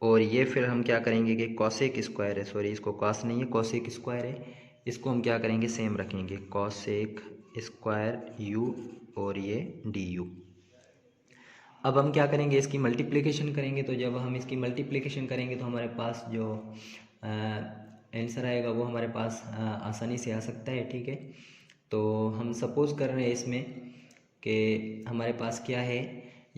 और ये फिर हम क्या करेंगे कि कॉसेक स्क्वायर है, सॉरी इसको कॉस नहीं है कॉसेक स्क्वायर है, इसको हम क्या करेंगे सेम रखेंगे, कॉसेक स्क्वायर u, और ये du। अब हम क्या करेंगे, इसकी मल्टीप्लिकेशन करेंगे। तो जब हम इसकी मल्टीप्लिकेशन करेंगे तो हमारे पास जो आंसर आएगा वो हमारे पास आसानी से आ सकता है, ठीक है। तो हम सपोज़ कर रहे हैं इसमें कि हमारे पास क्या है,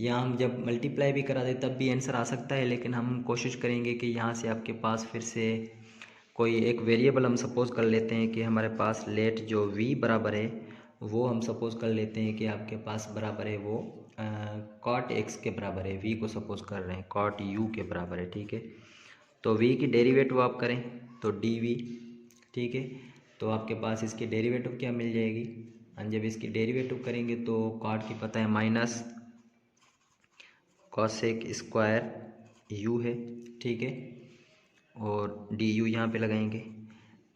यहाँ हम जब मल्टीप्लाई भी करा दें तब भी आंसर आ सकता है, लेकिन हम कोशिश करेंगे कि यहाँ से आपके पास फिर से कोई एक वेरिएबल हम सपोज़ कर लेते हैं कि हमारे पास लेट जो v बराबर है वो हम सपोज़ कर लेते हैं कि आपके पास बराबर है वो कॉट x के बराबर है, v को सपोज़ कर रहे हैं कॉट u के बराबर है, ठीक है। तो v की डेरिवेटिव आप करें तो dv, ठीक है। तो आपके पास इसकी डेरिवेटिव क्या मिल जाएगी, जब इसकी डेरिवेटिव करेंगे तो कॉट की पता है माइनस कॉसेक स्क्वायर u है, ठीक है। और डी यू यहाँ पर लगाएंगे,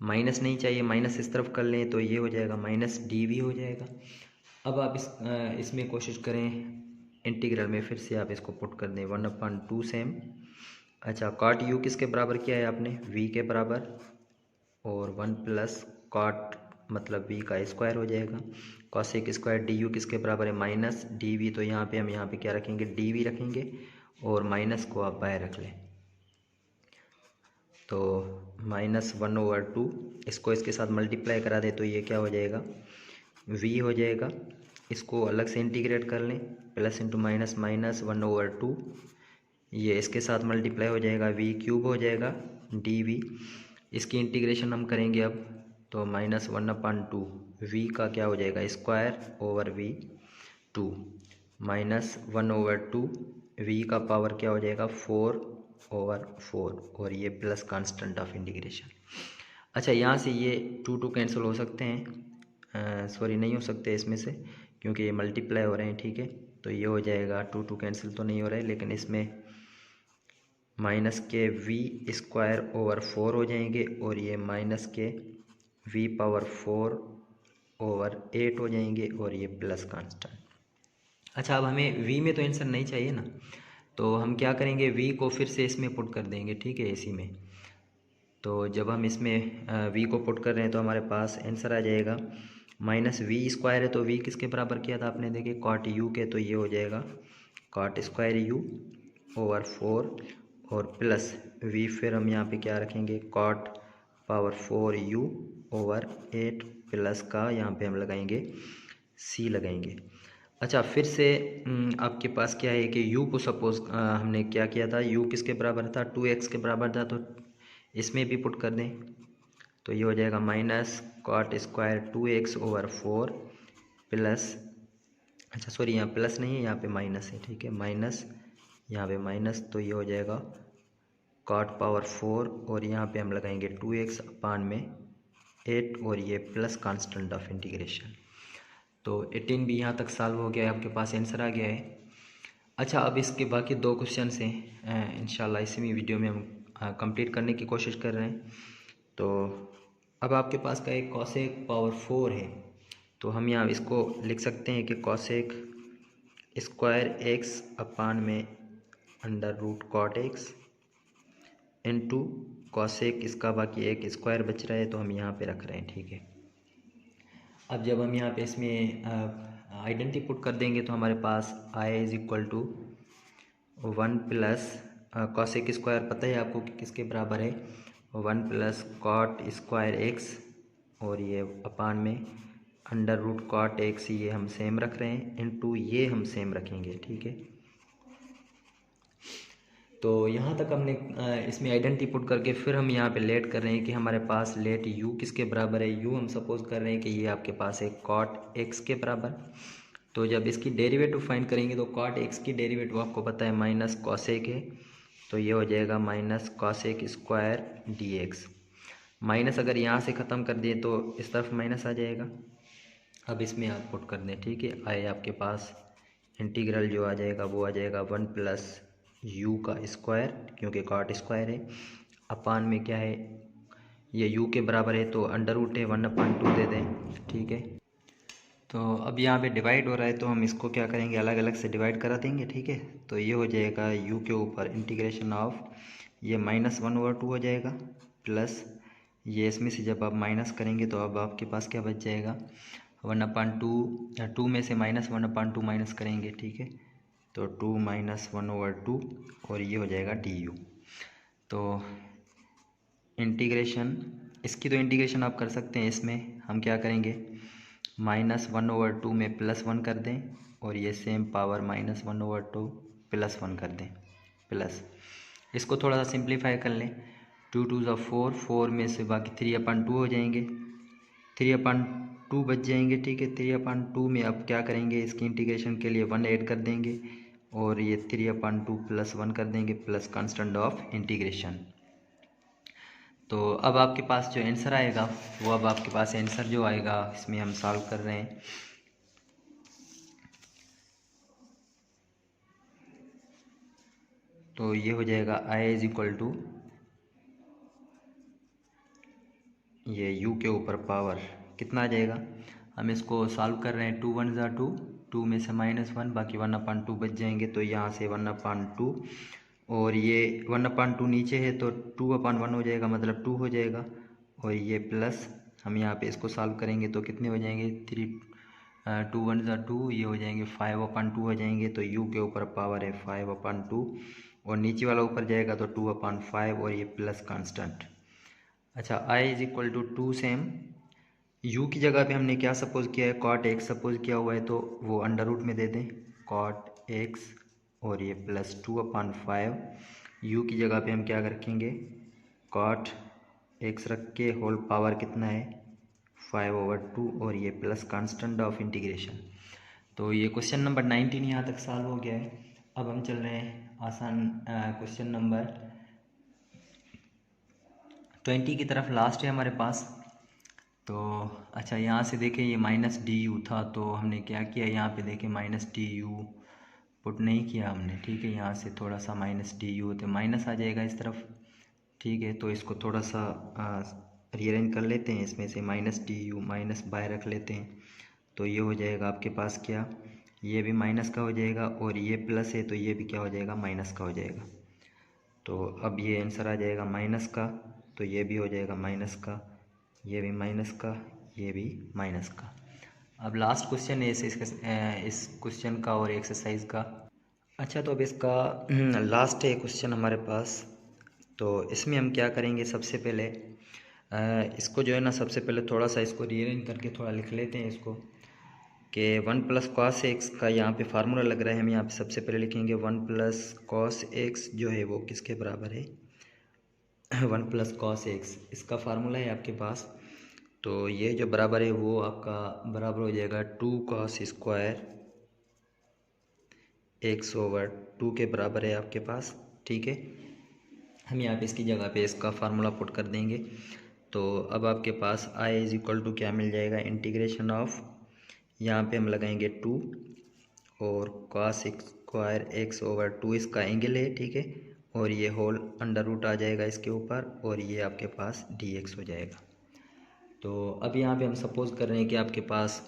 माइनस नहीं चाहिए, माइनस इस तरफ कर लें तो ये हो जाएगा माइनस डी वी हो जाएगा। अब आप इसमें कोशिश करें इंटीग्रल में, फिर से आप इसको पुट कर दें 1/2 सेम। अच्छा, कॉट यू किसके बराबर किया है आपने, v के बराबर, और 1 प्लस कॉट मतलब v का स्क्वायर हो जाएगा। कॉसेक स्क्वायर डी यू किसके बराबर है, माइनस डी वी। तो यहाँ पे हम यहाँ पे क्या रखेंगे, डी वी रखेंगे, और माइनस को आप बाहर रख लें तो -1/2, इसको इसके साथ मल्टीप्लाई करा दे तो ये क्या हो जाएगा, v हो जाएगा। इसको अलग से इंटीग्रेट कर लें, प्लस इंटू माइनस माइनस 1/2, ये इसके साथ मल्टीप्लाई हो जाएगा, v क्यूब हो जाएगा dv। इसकी इंटीग्रेशन हम करेंगे अब तो -1/2 v का क्या हो जाएगा, स्क्वायर ओवर v 2, -1/2 v का पावर क्या हो जाएगा 4/4, और ये प्लस कांस्टेंट ऑफ इंटीग्रेशन। अच्छा, यहाँ से ये 2 कैंसिल हो सकते हैं, सॉरी नहीं हो सकते इसमें से, क्योंकि ये मल्टीप्लाई हो रहे हैं, ठीक है। तो ये हो जाएगा 2 कैंसिल तो नहीं हो रहा है, लेकिन इसमें माइनस के v स्क्वायर ओवर 4 हो जाएंगे, और ये माइनस के v पावर 4/8 हो जाएंगे, और ये प्लस कांस्टेंट। अच्छा, अब हमें v में तो आंसर नहीं चाहिए ना, तो हम क्या करेंगे, v को फिर से इसमें पुट कर देंगे, ठीक है, इसी में। तो जब हम इसमें v को पुट कर रहे हैं तो हमारे पास आंसर आ जाएगा माइनस v स्क्वायर है, तो v किसके बराबर किया था आपने, देखिए कॉट u के, तो ये हो जाएगा कॉट स्क्वायर u ओवर 4, और प्लस v फिर हम यहाँ पे क्या रखेंगे, cot power 4u over 8, plus का यहाँ पे हम लगाएंगे c लगाएंगे। अच्छा, फिर से आपके पास क्या है कि u को सपोज हमने क्या किया था, u किसके बराबर था, 2x के बराबर था, तो इसमें भी पुट कर दें तो ये हो जाएगा minus cot square 2x over 4 plus, अच्छा सॉरी यहाँ प्लस नहीं है, यहाँ पे माइनस है, ठीक है, माइनस, यहाँ पे माइनस, तो ये हो जाएगा कॉट पावर 4, और यहाँ पे हम लगाएंगे 2x अपान में 8, और ये प्लस कांस्टेंट ऑफ इंटीग्रेशन। तो 18 भी यहाँ तक सॉल्व हो गया है, आपके पास आंसर आ गया है। अच्छा, अब इसके बाकी 2 क्वेश्चन हैं, इंशाल्लाह इसी वीडियो में हम कंप्लीट करने की कोशिश कर रहे हैं। तो अब आपके पास का एक कॉसेक पावर 4 है, तो हम यहाँ इसको लिख सकते हैं कि कॉसेक स्क्वायर x अपान में under root cot x into cosec, इसका बाकी एक स्क्वायर बच रहा है तो हम यहाँ पे रख रहे हैं, ठीक है। अब जब हम यहाँ पे इसमें आइडेंटिटी पुट कर देंगे तो हमारे पास i is equal to 1 plus cosec square पता है आपको कि किसके बराबर है, 1 प्लस कॉट स्क्वायर एक्स, और ये अपान में अंडर रूट कॉट एक्स, ये हम सेम रख रहे हैं, इनटू ये हम सेम रखेंगे, ठीक है। तो यहाँ तक हमने इसमें आइडेंटिटी पुट करके फिर हम यहाँ पे लेट कर रहे हैं कि हमारे पास लेट u किसके बराबर है, u हम सपोज कर रहे हैं कि ये आपके पास है कॉट x के बराबर। तो जब इसकी डेरिवेटिव फाइंड करेंगे तो कॉट x की डेरिवेटिव आपको पता है माइनस कॉसेक है, तो ये हो जाएगा minus cosec square dx। Minus अगर यहाँ से ख़त्म कर दिए तो इस तरफ माइनस आ जाएगा। अब इसमें आप पुट कर दें, ठीक है, आए आपके पास इंटीग्रल जो आ जाएगा वो आ जाएगा 1 प्लस u का स्क्वायर, क्योंकि कॉट स्क्वायर है, अपान में क्या है, ये u के बराबर है तो अंडर रूट है 1/2 दे दें, ठीक है। तो अब यहाँ पे डिवाइड हो रहा है तो हम इसको क्या करेंगे, अलग अलग से डिवाइड करा देंगे, ठीक है। तो ये हो जाएगा u के ऊपर इंटीग्रेशन ऑफ, ये -1/2 हो जाएगा, प्लस ये इसमें से जब आप माइनस करेंगे तो अब आपके पास क्या बच जाएगा, 1/2, 2 में से -1/2 माइनस करेंगे, ठीक है, तो 2 - 1/2, और ये हो जाएगा du। तो इंटीग्रेशन, इसकी तो इंटीग्रेशन आप कर सकते हैं, इसमें हम क्या करेंगे, -1/2 में +1 कर दें, और ये सेम पावर -1/2 +1 कर दें प्लस। इसको थोड़ा सा सिंप्लीफाई कर लें। 2 2 ज़ा 4, 4 में से बाकी 3/2 हो जाएंगे, 3/2 बच जाएंगे, ठीक है। 3/2 में अब क्या करेंगे, इसकी इंटीग्रेशन के लिए 1 ऐड कर देंगे और ये 3/2 +1 कर देंगे प्लस कांस्टेंट ऑफ इंटीग्रेशन। तो अब आपके पास जो आंसर आएगा वो, अब आपके पास आंसर जो आएगा इसमें हम सॉल्व कर रहे हैं। तो ये हो जाएगा I = ये u के ऊपर पावर कितना आ जाएगा। हम इसको सॉल्व कर रहे हैं। 2 1 ज़ा 2, 2 में से -1 बाकी 1/2 बच जाएंगे। तो यहाँ से 1/2 और ये 1/2 नीचे है तो 2/1 हो जाएगा, मतलब 2 हो जाएगा। और ये प्लस हम यहाँ पे इसको सॉल्व करेंगे तो कितने हो जाएंगे, 2 1 ज़ा 2, ये हो जाएंगे 5/2 हो जाएंगे। तो u के ऊपर पावर है 5/2 और नीचे वाला ऊपर जाएगा तो 2/5 और ये प्लस कांस्टेंट। अच्छा, I = 2 सेम u की जगह पे हमने क्या सपोज किया है, cot x सपोज किया हुआ है, तो वो अंडर रूट में दे दें cot x और ये प्लस 2/5। u की जगह पे हम क्या रखेंगे, cot x रख के होल पावर कितना है 5/2 और ये प्लस कांस्टेंट ऑफ इंटीग्रेशन। तो ये क्वेश्चन नंबर 19 यहाँ तक सॉल्व हो गया है। अब हम चल रहे हैं आसान क्वेश्चन नंबर 20 की तरफ, लास्ट है हमारे पास। तो अच्छा, यहाँ से देखें ये -du था, तो हमने क्या किया, यहाँ पे देखें -du पुट नहीं किया हमने, ठीक है। यहाँ से थोड़ा सा -du तो माइनस आ जाएगा इस तरफ, ठीक है। तो इसको थोड़ा सा रीअरेंज कर लेते हैं, इसमें से -du माइनस बाय रख लेते हैं। तो ये हो जाएगा आपके पास क्या, ये भी माइनस का हो जाएगा और ये प्लस है तो ये भी क्या हो जाएगा, माइनस का हो जाएगा। तो अब ये आंसर आ जाएगा माइनस का, तो ये भी हो जाएगा माइनस का, ये भी माइनस का, ये भी माइनस का। अब लास्ट क्वेश्चन है इस क्वेश्चन का और एक्सरसाइज का। अच्छा, तो अब इसका लास्ट है क्वेश्चन हमारे पास। तो इसमें हम क्या करेंगे, सबसे पहले इसको जो है ना, सबसे पहले थोड़ा सा इसको रीअरेंज करके थोड़ा लिख लेते हैं इसको, कि 1 + cos x का यहाँ पे फार्मूला लग रहा है। हम यहाँ पे सबसे पहले लिखेंगे 1 + cos x जो है वो किसके बराबर है 1 + cos x, इसका फार्मूला है आपके पास। तो ये जो बराबर है वो आपका बराबर हो जाएगा 2 cos स्क्वायर x/2 के बराबर है आपके पास, ठीक है। हम यहाँ पे इसकी जगह पे इसका फार्मूला पुट कर देंगे। तो अब आपके पास I = क्या मिल जाएगा, इंटीग्रेशन ऑफ, यहाँ पे हम लगाएंगे 2 और cos स्क्वायर x/2 इसका एंगल है, ठीक है। और ये होल अंडर रूट आ जाएगा इसके ऊपर और ये आपके पास dx हो जाएगा। तो अब यहाँ पे हम सपोज कर रहे हैं कि आपके पास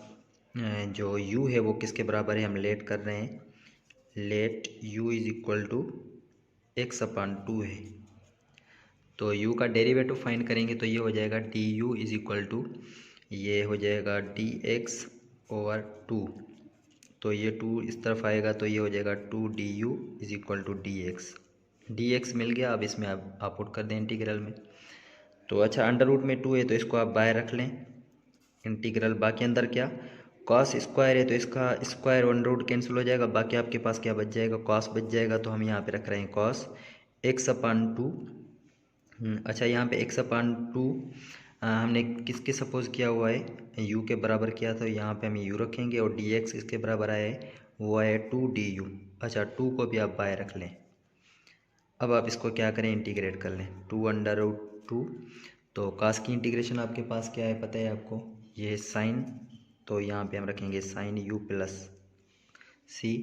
जो u है वो किसके बराबर है, हम लेट कर रहे हैं, लेट u = x/2 है। तो u का डेरिवेटिव फाइंड करेंगे तो ये हो जाएगा du ये हो जाएगा dx/2। तो ये 2 इस तरफ आएगा तो ये हो जाएगा 2du = dx। dx मिल गया। अब इसमें आप पुट कर दें इंटीग्रल में। तो अच्छा, अंडर रूट में 2 है तो इसको आप बाहर रख लें, इंटीग्रल बाकी अंदर क्या, cos स्क्वायर है तो इसका स्क्वायर अंडर रूट कैंसिल हो जाएगा, बाकी आपके पास क्या बच जाएगा, cos बच जाएगा। तो हम यहाँ पे रख रहे हैं cos x/2। अच्छा, यहाँ पे x/2 हमने किसके सपोज किया हुआ है, u के बराबर किया, तो यहाँ पे हम u रखेंगे और dx इसके बराबर आया है वो आया 2du। अच्छा, 2 को भी आप बाहर रख लें। अब आप इसको क्या करें, इंटीग्रेट कर लें 2√2। तो कास की इंटीग्रेशन आपके पास क्या है पता है आपको, ये साइन, तो यहाँ पे हम रखेंगे साइन u प्लस c।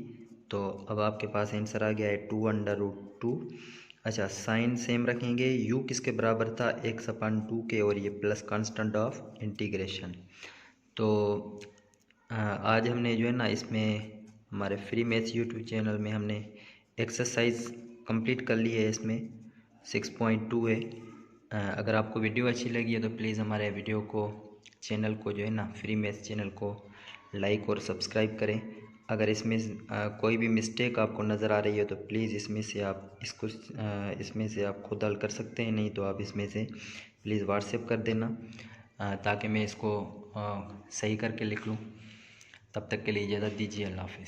तो अब आपके पास आंसर आ गया है 2√2। अच्छा, साइन सेम रखेंगे, u किसके बराबर था x/2 के और ये प्लस कांस्टेंट ऑफ इंटीग्रेशन। तो आज हमने जो है ना इसमें हमारे फ्री मैथ्स यूट्यूब चैनल में हमने एक्सरसाइज कंप्लीट कर ली है, इसमें 6.2 है। अगर आपको वीडियो अच्छी लगी है तो प्लीज़ हमारे वीडियो को, चैनल को जो है ना फ्री मैथ्स चैनल को लाइक और सब्सक्राइब करें। अगर इसमें कोई भी मिस्टेक आपको नज़र आ रही है तो प्लीज़ इसमें से आप खुद हल कर सकते हैं, नहीं तो आप इसमें से प्लीज़ व्हाट्सएप कर देना ताकि मैं इसको सही करके लिख लूँ। तब तक के लिए इजाज़त दीजिए, अल्लाह हाफ़िज़।